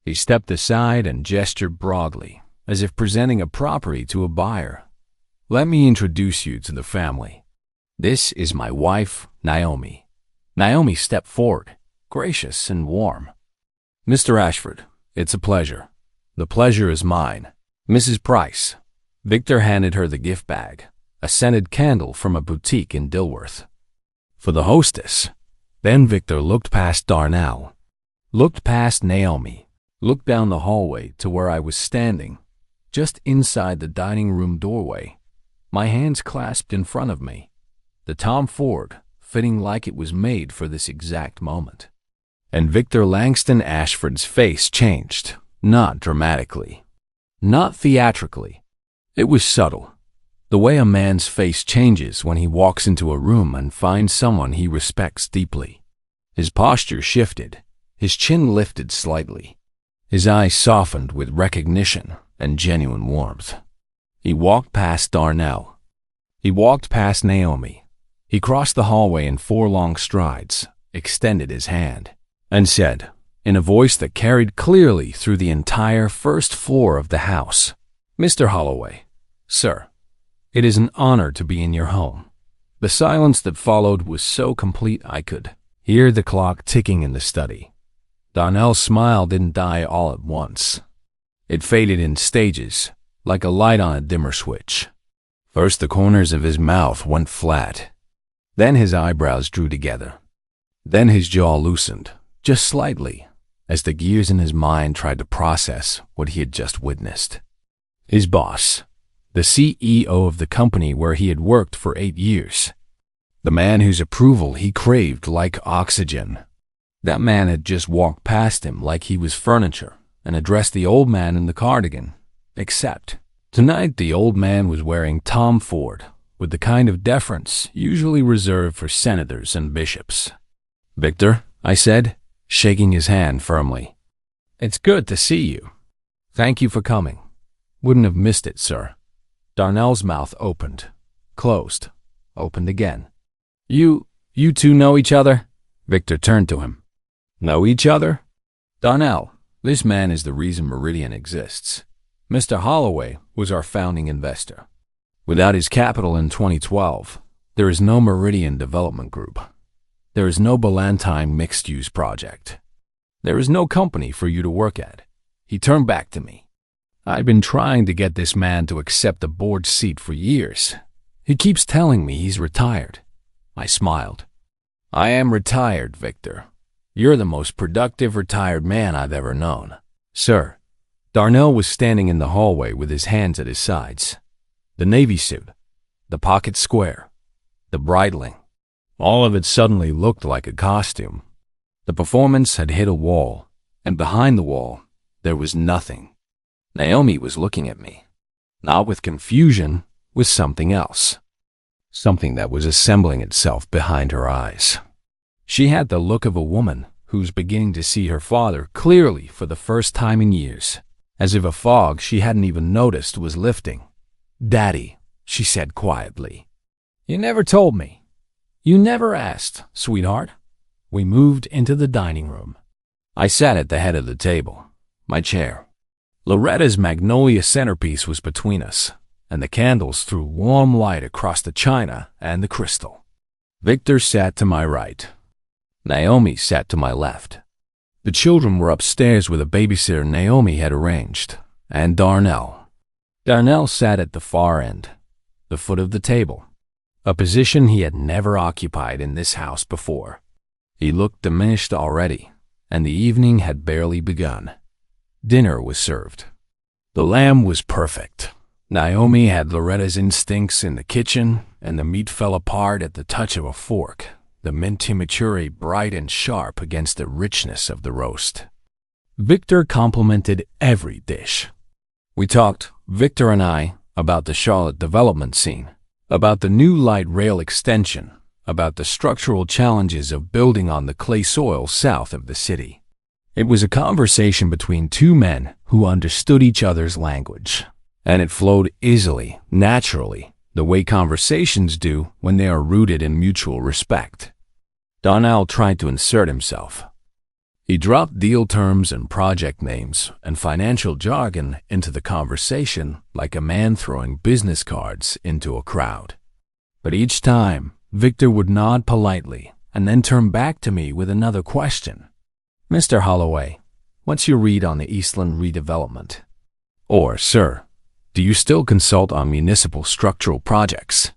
He stepped aside and gestured broadly, as if presenting a property to a buyer. "Let me introduce you to the family. This is my wife, Naomi." Naomi stepped forward, gracious and warm. "Mr. Ashford, it's a pleasure. The pleasure is mine. Mrs. Price." Victor handed her the gift bag, a scented candle from a boutique in Dilworth. "For the hostess." Then Victor looked past Darnell, looked past Naomi, looked down the hallway to where I was standing, just inside the dining room doorway, my hands clasped in front of me, the Tom Ford fitting like it was made for this exact moment. And Victor Langston Ashford's face changed, not dramatically, not theatrically. It was subtle, the way a man's face changes when he walks into a room and finds someone he respects deeply. His posture shifted, his chin lifted slightly, his eyes softened with recognition and genuine warmth. He walked past Darnell. He walked past Naomi. He crossed the hallway in 4 long strides, extended his hand, and said, in a voice that carried clearly through the entire first floor of the house, "Mr. Holloway, sir, it is an honor to be in your home." The silence that followed was so complete I could hear the clock ticking in the study. Darnell's smile didn't die all at once. It faded in stages, like a light on a dimmer switch. First the corners of his mouth went flat. Then his eyebrows drew together. Then his jaw loosened, just slightly, as the gears in his mind tried to process what he had just witnessed. His boss, the CEO of the company where he had worked for 8 years, the man whose approval he craved like oxygen, That man had just walked past him like he was furniture and addressed the old man in the cardigan. Except, tonight the old man was wearing Tom Ford with the kind of deference usually reserved for senators and bishops. "Victor," I said, shaking his hand firmly. "It's good to see you. Thank you for coming. Wouldn't have missed it, sir." Darnell's mouth opened, closed, opened again. You two know each other?" Victor turned to him. "Know each other? Darnell, this man is the reason Meridian exists. Mr. Holloway was our founding investor. Without his capital in 2012, there is no Meridian Development Group. There is no Ballantine mixed-use project. There is no company for you to work at." He turned back to me. "I've been trying to get this man to accept a board seat for years. He keeps telling me he's retired." I smiled. "I am retired, Victor. You're the most productive retired man I've ever known." "Sir." Darnell was standing in the hallway with his hands at his sides. The navy suit, the pocket square, the bridling, all of it suddenly looked like a costume. The performance had hit a wall, and behind the wall, there was nothing. Naomi was looking at me, not with confusion, with something else. Something that was assembling itself behind her eyes. She had the look of a woman who's beginning to see her father clearly for the first time in years, as if a fog she hadn't even noticed was lifting. "Daddy," she said quietly. "You never told me. You never asked, sweetheart." We moved into the dining room. I sat at the head of the table, my chair. Loretta's magnolia centerpiece was between us, and the candles threw warm light across the china and the crystal. Victor sat to my right. Naomi sat to my left. The children were upstairs with a babysitter Naomi had arranged, and Darnell. Darnell sat at the far end, the foot of the table, a position he had never occupied in this house before. He looked diminished already, and the evening had barely begun. Dinner was served. The lamb was perfect. Naomi had Loretta's instincts in the kitchen, and the meat fell apart at the touch of a fork, the mint timoturi bright and sharp against the richness of the roast. Victor complimented every dish. We talked, Victor and I, about the Charlotte development scene, about the new light rail extension, about the structural challenges of building on the clay soil south of the city. It was a conversation between two men who understood each other's language, and it flowed easily, naturally, the way conversations do when they are rooted in mutual respect. Darnell tried to insert himself. He dropped deal terms and project names and financial jargon into the conversation like a man throwing business cards into a crowd. But each time, Victor would nod politely and then turn back to me with another question. "Mr. Holloway, what's your read on the Eastland redevelopment?" Or, "Sir, do you still consult on municipal structural projects?"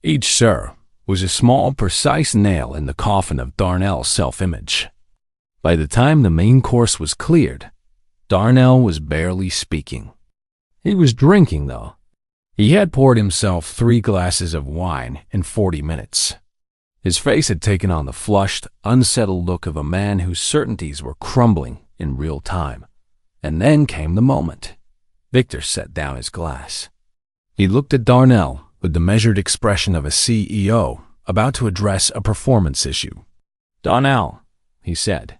Each "sir" was a small, precise nail in the coffin of Darnell's self-image. By the time the main course was cleared, Darnell was barely speaking. He was drinking, though. He had poured himself 3 glasses of wine in 40 minutes. His face had taken on the flushed, unsettled look of a man whose certainties were crumbling in real time. And then came the moment. Victor set down his glass. He looked at Darnell with the measured expression of a CEO about to address a performance issue. "Darnell," he said,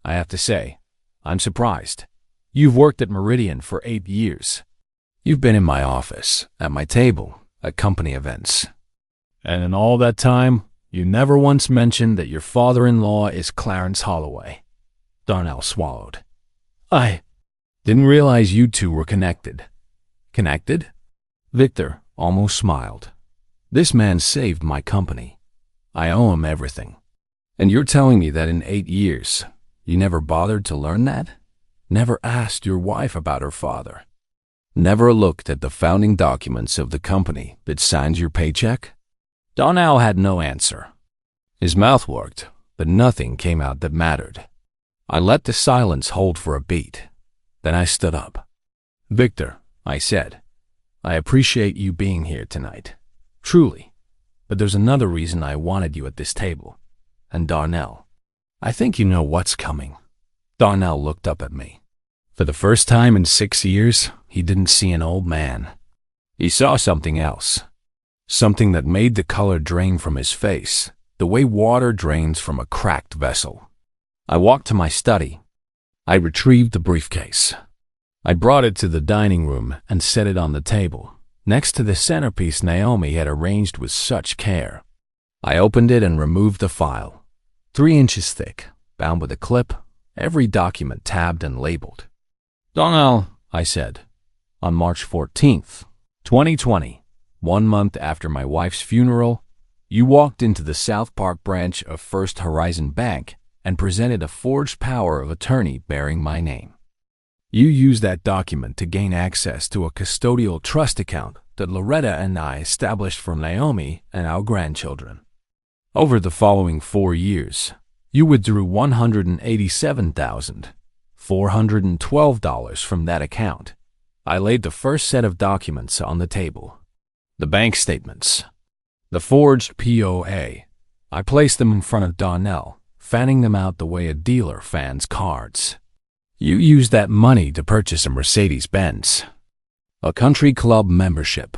"I have to say, I'm surprised. You've worked at Meridian for 8 years. You've been in my office, at my table, at company events. And in all that time, you never once mentioned that your father-in-law is Clarence Holloway." Darnell swallowed. "I didn't realize you two were connected." "Connected?" Victor almost smiled. "This man saved my company. I owe him everything. And you're telling me that in 8 years, you never bothered to learn that? Never asked your wife about her father? Never looked at the founding documents of the company that signs your paycheck?" Darnell had no answer. His mouth worked, but nothing came out that mattered. I let the silence hold for a beat. Then I stood up. "Victor," I said, "I appreciate you being here tonight. Truly. But there's another reason I wanted you at this table. And Darnell, I think you know what's coming. Darnell looked up at me. For the first time in 6 years, he didn't see an old man. He saw something else. Something that made the color drain from his face, the way water drains from a cracked vessel. I walked to my study. I retrieved the briefcase. I brought it to the dining room and set it on the table, next to the centerpiece Naomi had arranged with such care. I opened it and removed the file. 3 inches thick, bound with a clip, every document tabbed and labeled. "Darnell," I said, "on March 14th, 2020, 1 month after my wife's funeral, you walked into the South Park branch of First Horizon Bank and presented a forged power of attorney bearing my name. You used that document to gain access to a custodial trust account that Loretta and I established for Naomi and our grandchildren. Over the following 4 years, you withdrew $187,412 from that account. I laid the first set of documents on the table. The bank statements. The forged POA. I placed them in front of Darnell, fanning them out the way a dealer fans cards. You used that money to purchase a Mercedes-Benz, a country club membership,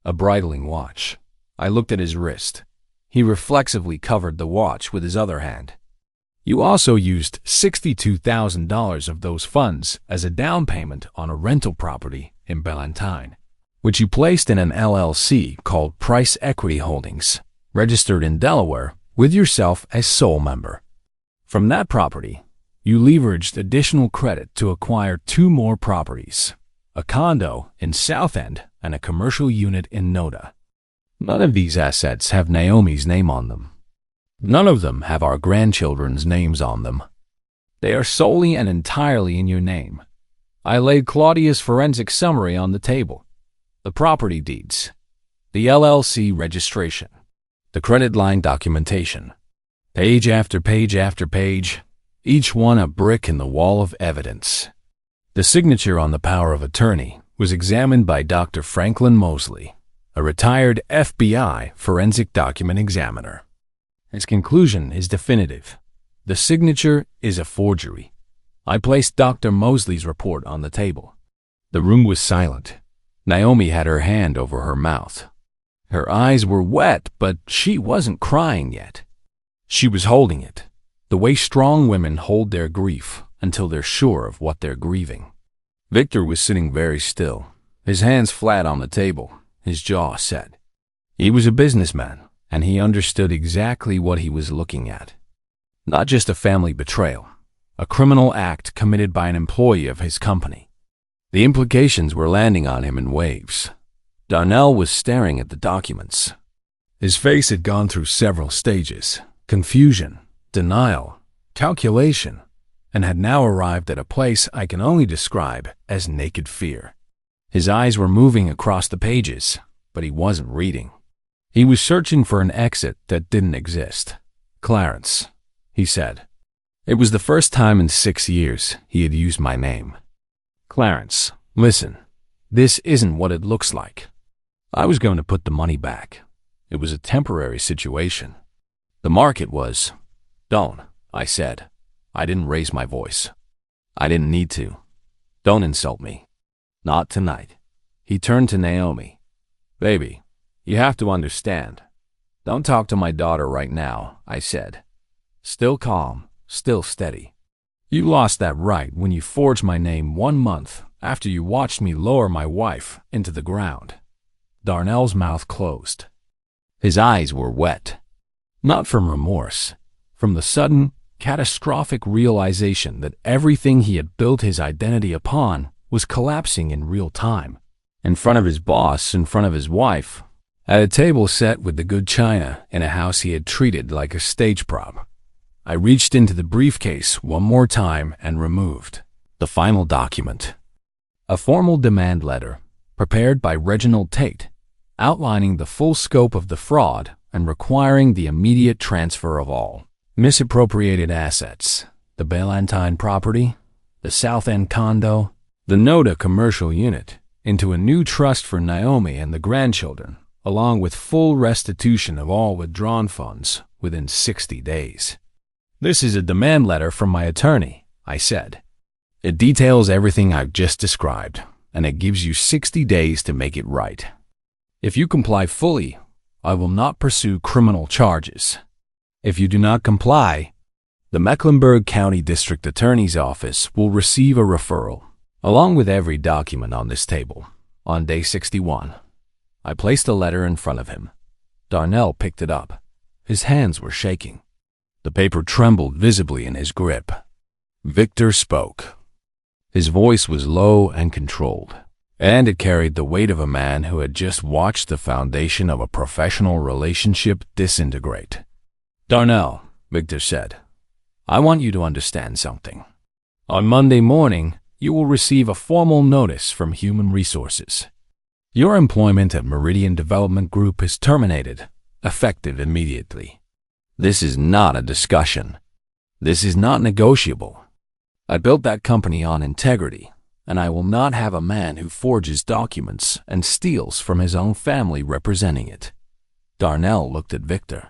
a bridling watch. I looked at his wrist. He reflexively covered the watch with his other hand. You also used $62,000 of those funds as a down payment on a rental property in Ballantine, which you placed in an LLC called Price Equity Holdings, registered in Delaware, with yourself as sole member. From that property, you leveraged additional credit to acquire 2 more properties, a condo in South End and a commercial unit in Noda. None of these assets have Naomi's name on them. None of them have our grandchildren's names on them. They are solely and entirely in your name. I laid Claudia's forensic summary on the table. The property deeds, the LLC registration, the credit line documentation, page after page after page, each one a brick in the wall of evidence. The signature on the power of attorney was examined by Dr. Franklin Mosley, a retired FBI forensic document examiner. His conclusion is definitive. The signature is a forgery. I placed Dr. Mosley's report on the table. The room was silent. Naomi had her hand over her mouth. Her eyes were wet, but she wasn't crying yet. She was holding it, the way strong women hold their grief until they're sure of what they're grieving. Victor was sitting very still, his hands flat on the table, his jaw set. He was a businessman, and he understood exactly what he was looking at. Not just a family betrayal, a criminal act committed by an employee of his company. The implications were landing on him in waves. Darnell was staring at the documents. His face had gone through several stages: confusion, denial, calculation, and had now arrived at a place I can only describe as naked fear. His eyes were moving across the pages, but he wasn't reading. He was searching for an exit that didn't exist. "Clarence," he said. It was the first time in 6 years he had used my name. "Clarence, listen, this isn't what it looks like. I was going to put the money back. It was a temporary situation. The market was—" "Don't," I said. I didn't raise my voice. I didn't need to. "Don't insult me. Not tonight." He turned to Naomi. "Baby, you have to understand. Don't talk to my daughter right now," I said. Still calm, still steady. "You lost that right when you forged my name 1 month after you watched me lower my wife into the ground." Darnell's mouth closed. His eyes were wet. Not from remorse, from the sudden, catastrophic realization that everything he had built his identity upon was collapsing in real time. In front of his boss, in front of his wife, at a table set with the good china in a house he had treated like a stage prop. I reached into the briefcase one more time and removed the final document. A formal demand letter, prepared by Reginald Tate, outlining the full scope of the fraud and requiring the immediate transfer of all misappropriated assets, the Ballantine property, the South End condo, the Noda commercial unit, into a new trust for Naomi and the grandchildren, along with full restitution of all withdrawn funds within 60 days. This is a demand letter from my attorney, I said. It details everything I've just described, and it gives you 60 days to make it right. If you comply fully, I will not pursue criminal charges. If you do not comply, the Mecklenburg County District Attorney's Office will receive a referral, along with every document on this table, on day 61. I placed a letter in front of him. Darnell picked it up. His hands were shaking. The paper trembled visibly in his grip. Victor spoke. His voice was low and controlled, and it carried the weight of a man who had just watched the foundation of a professional relationship disintegrate. Darnell, Victor said, I want you to understand something. On Monday morning, you will receive a formal notice from Human Resources. Your employment at Meridian Development Group is terminated, effective immediately. This is not a discussion. This is not negotiable. I built that company on integrity, and I will not have a man who forges documents and steals from his own family representing it. Darnell looked at Victor,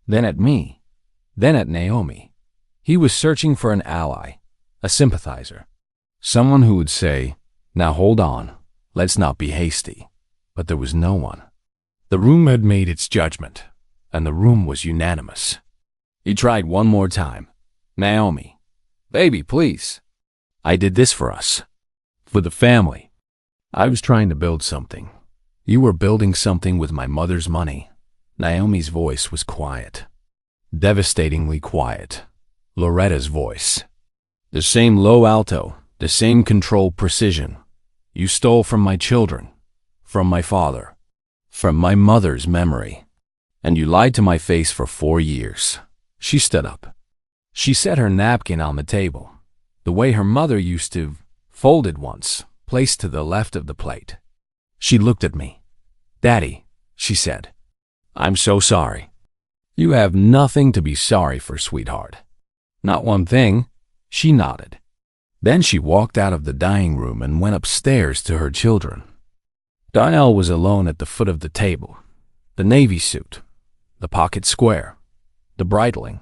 then at me, then at Naomi. He was searching for an ally, a sympathizer, someone who would say, now hold on, let's not be hasty. But there was no one. The room had made its judgment, and the room was unanimous. He tried one more time. Naomi, baby, please. I did this for us, for the family. I was trying to build something. You were building something with my mother's money. Naomi's voice was quiet, devastatingly quiet. Loretta's voice. The same low alto, the same controlled precision. You stole from my children, from my father, from my mother's memory. And you lied to my face for 4 years. She stood up. She set her napkin on the table, the way her mother used to, folded once, placed to the left of the plate. She looked at me. Daddy, she said, I'm so sorry. You have nothing to be sorry for, sweetheart. Not one thing. She nodded. Then she walked out of the dining room and went upstairs to her children. Darnell was alone at the foot of the table. The navy suit, the pocket square, the bridling.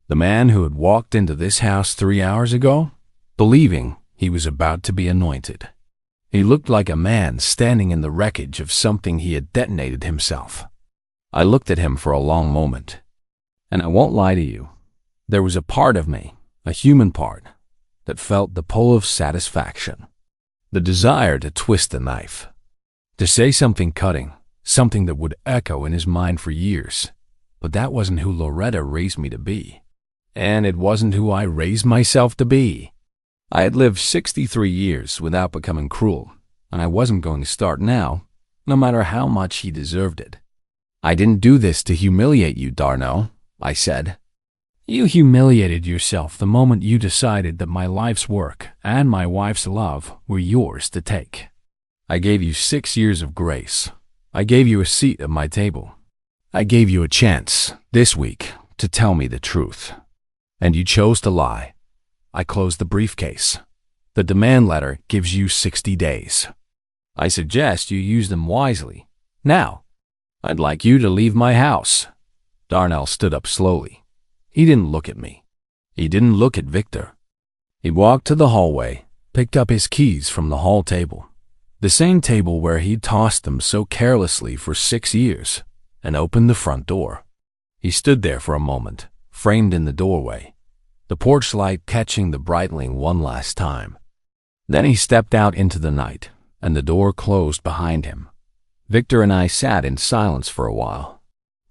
The man who had walked into this house 3 hours ago, believing he was about to be anointed. He looked like a man standing in the wreckage of something he had detonated himself. I looked at him for a long moment. And I won't lie to you, there was a part of me, a human part, that felt the pull of satisfaction, the desire to twist the knife, to say something cutting, something that would echo in his mind for years. But that wasn't who Loretta raised me to be, and it wasn't who I raised myself to be. I had lived 63 years without becoming cruel, and I wasn't going to start now, no matter how much he deserved it. I didn't do this to humiliate you, Darnell, I said. You humiliated yourself the moment you decided that my life's work and my wife's love were yours to take. I gave you 6 years of grace. I gave you a seat at my table. I gave you a chance, this week, to tell me the truth. And you chose to lie. I closed the briefcase. The demand letter gives you 60 days. I suggest you use them wisely. Now, I'd like you to leave my house. Darnell stood up slowly. He didn't look at me. He didn't look at Victor. He walked to the hallway, picked up his keys from the hall table, the same table where he'd tossed them so carelessly for 6 years, and opened the front door. He stood there for a moment, framed in the doorway, the porch light catching the brightening one last time. Then he stepped out into the night, and the door closed behind him. Victor and I sat in silence for a while.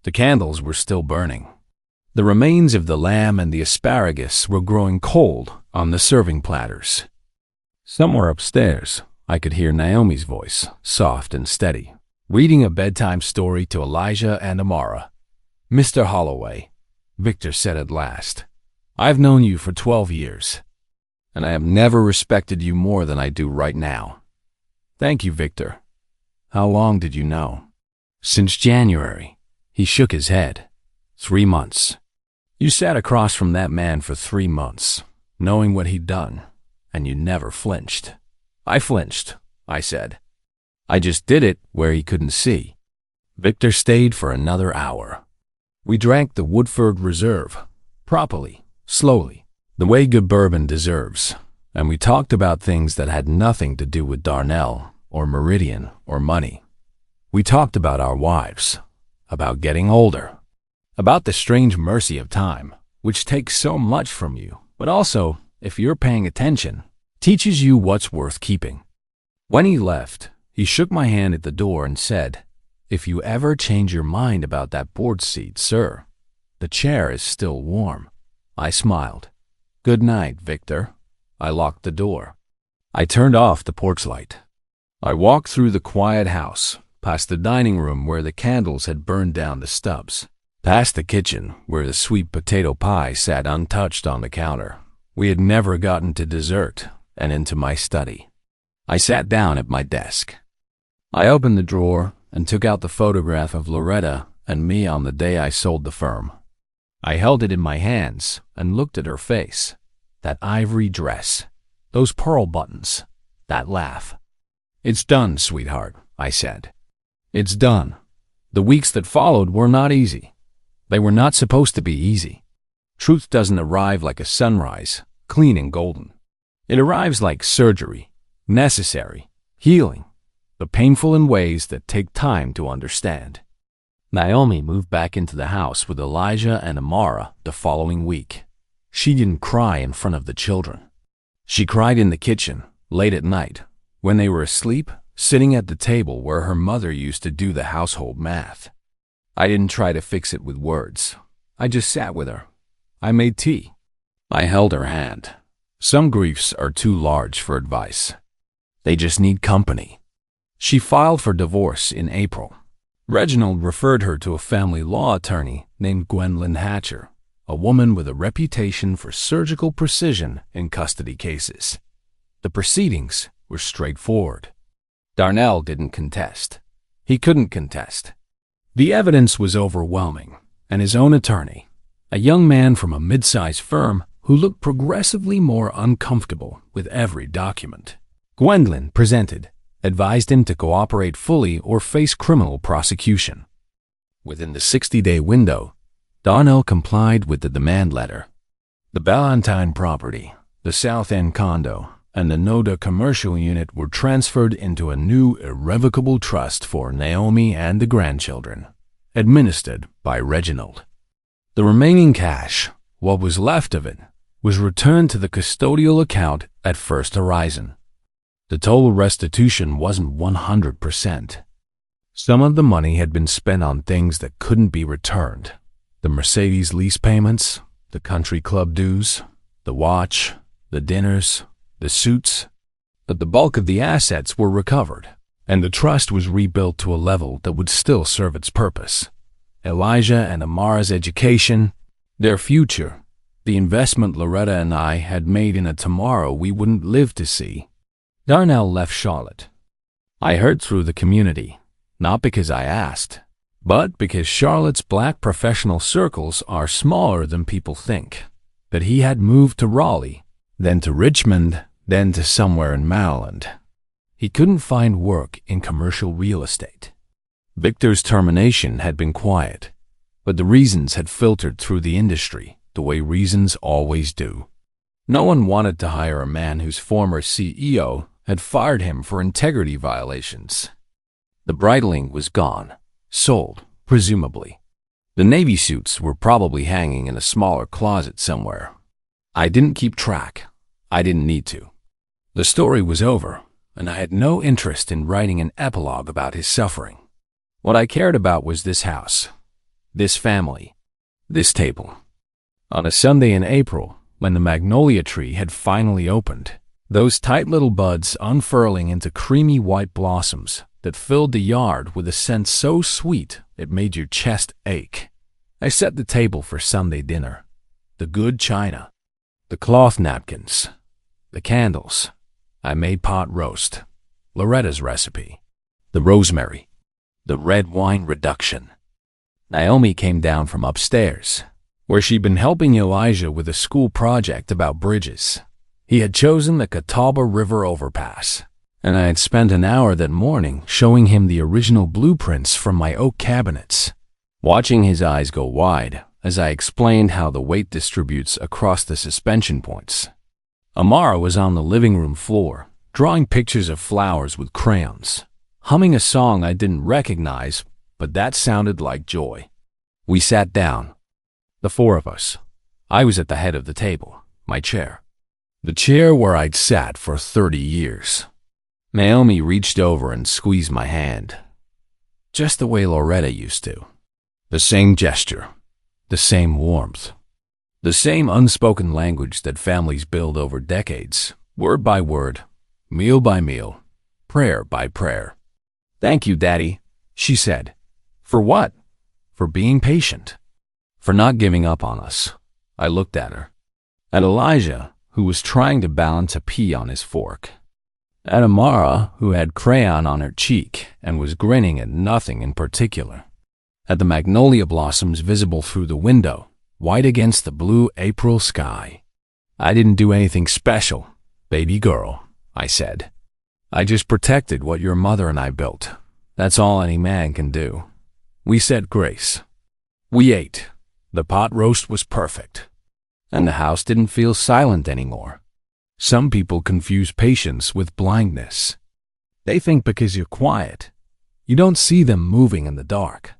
The candles were still burning. The remains of the lamb and the asparagus were growing cold on the serving platters. Somewhere upstairs, I could hear Naomi's voice, soft and steady, reading a bedtime story to Elijah and Amara. Mr. Holloway, Victor said at last, I've known you for 12 years, and I have never respected you more than I do right now. Thank you, Victor. How long did you know? Since January. He shook his head. 3 months. You sat across from that man for 3 months, knowing what he'd done, and you never flinched. I flinched, I said. I just did it where he couldn't see. Victor stayed for another hour. We drank the Woodford Reserve, properly, slowly, the way good bourbon deserves, and we talked about things that had nothing to do with Darnell or Meridian or money. We talked about our wives, about getting older, about the strange mercy of time, which takes so much from you, but also, if you're paying attention, teaches you what's worth keeping. When he left, he shook my hand at the door and said, "If you ever change your mind about that board seat, sir, the chair is still warm." I smiled. "Good night, Victor." I locked the door. I turned off the porch light. I walked through the quiet house, past the dining room where the candles had burned down the stubs, past the kitchen where the sweet potato pie sat untouched on the counter. We had never gotten to dessert, and into my study. I sat down at my desk. I opened the drawer and took out the photograph of Loretta and me on the day I sold the firm. I held it in my hands and looked at her face. That ivory dress, those pearl buttons, that laugh. "It's done, sweetheart," I said. "It's done." The weeks that followed were not easy. They were not supposed to be easy. Truth doesn't arrive like a sunrise, clean and golden. It arrives like surgery, necessary, healing, but painful in ways that take time to understand. Naomi moved back into the house with Elijah and Amara the following week. She didn't cry in front of the children. She cried in the kitchen, late at night, when they were asleep, sitting at the table where her mother used to do the household math. I didn't try to fix it with words. I just sat with her. I made tea. I held her hand. Some griefs are too large for advice. They just need company. She filed for divorce in April. Reginald referred her to a family law attorney named Gwendolyn Hatcher, a woman with a reputation for surgical precision in custody cases. The proceedings were straightforward. Darnell didn't contest. He couldn't contest. The evidence was overwhelming, and his own attorney, a young man from a mid-sized firm who looked progressively more uncomfortable with every document, Gwendolyn presented, advised him to cooperate fully or face criminal prosecution. Within the 60-day window, Darnell complied with the demand letter. The Ballantyne property, the South End condo, and the Noda commercial unit were transferred into a new irrevocable trust for Naomi and the grandchildren, administered by Reginald. The remaining cash, what was left of it, was returned to the custodial account at First Horizon. The total restitution wasn't 100%. Some of the money had been spent on things that couldn't be returned. The Mercedes lease payments, the country club dues, the watch, the dinners, the suits. But the bulk of the assets were recovered, and the trust was rebuilt to a level that would still serve its purpose. Elijah and Amara's education, their future, the investment Loretta and I had made in a tomorrow we wouldn't live to see. Darnell left Charlotte. I heard through the community, not because I asked, but because Charlotte's black professional circles are smaller than people think, that he had moved to Raleigh, then to Richmond, then to somewhere in Maryland. He couldn't find work in commercial real estate. Victor's termination had been quiet, but the reasons had filtered through the industry the way reasons always do. No one wanted to hire a man whose former CEO had fired him for integrity violations. The Breitling was gone, sold, presumably. The Navy suits were probably hanging in a smaller closet somewhere. I didn't keep track. I didn't need to. The story was over, and I had no interest in writing an epilogue about his suffering. What I cared about was this house, this family, this table. On a Sunday in April, when the magnolia tree had finally opened, those tight little buds unfurling into creamy white blossoms that filled the yard with a scent so sweet it made your chest ache. I set the table for Sunday dinner. The good china, the cloth napkins, the candles. I made pot roast, Loretta's recipe, the rosemary, the red wine reduction. Naomi came down from upstairs, where she'd been helping Elijah with a school project about bridges. He had chosen the Catawba River overpass, and I had spent an hour that morning showing him the original blueprints from my oak cabinets. Watching his eyes go wide as I explained how the weight distributes across the suspension points. Amara was on the living room floor, drawing pictures of flowers with crayons, humming a song I didn't recognize, but that sounded like joy. We sat down, the four of us. I was at the head of the table, my chair. The chair where I'd sat for 30 years. Naomi reached over and squeezed my hand, just the way Loretta used to. The same gesture, the same warmth, the same unspoken language that families build over decades, word by word, meal by meal, prayer by prayer. "Thank you, Daddy," she said. "For what?" "For being patient. For not giving up on us." I looked at her. At Elijah, who was trying to balance a pea on his fork. At Amara, who had crayon on her cheek and was grinning at nothing in particular. At the magnolia blossoms visible through the window, white against the blue April sky. "I didn't do anything special, baby girl," I said. "I just protected what your mother and I built. That's all any man can do." We said grace. We ate. The pot roast was perfect. And the house didn't feel silent anymore. Some people confuse patience with blindness. They think because you're quiet, you don't see them moving in the dark.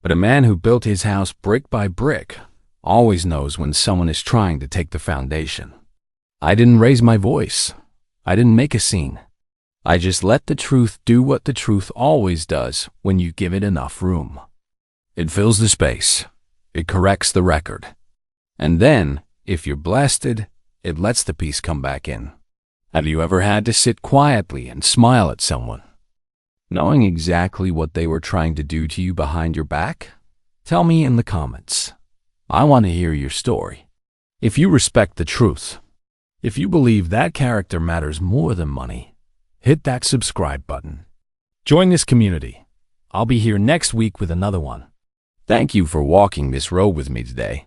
But a man who built his house brick by brick always knows when someone is trying to take the foundation. I didn't raise my voice. I didn't make a scene. I just let the truth do what the truth always does when you give it enough room. It fills the space. It corrects the record. And then, if you're blasted, it lets the peace come back in. Have you ever had to sit quietly and smile at someone, knowing exactly what they were trying to do to you behind your back? Tell me in the comments. I want to hear your story. If you respect the truth, if you believe that character matters more than money, hit that subscribe button. Join this community. I'll be here next week with another one. Thank you for walking this road with me today.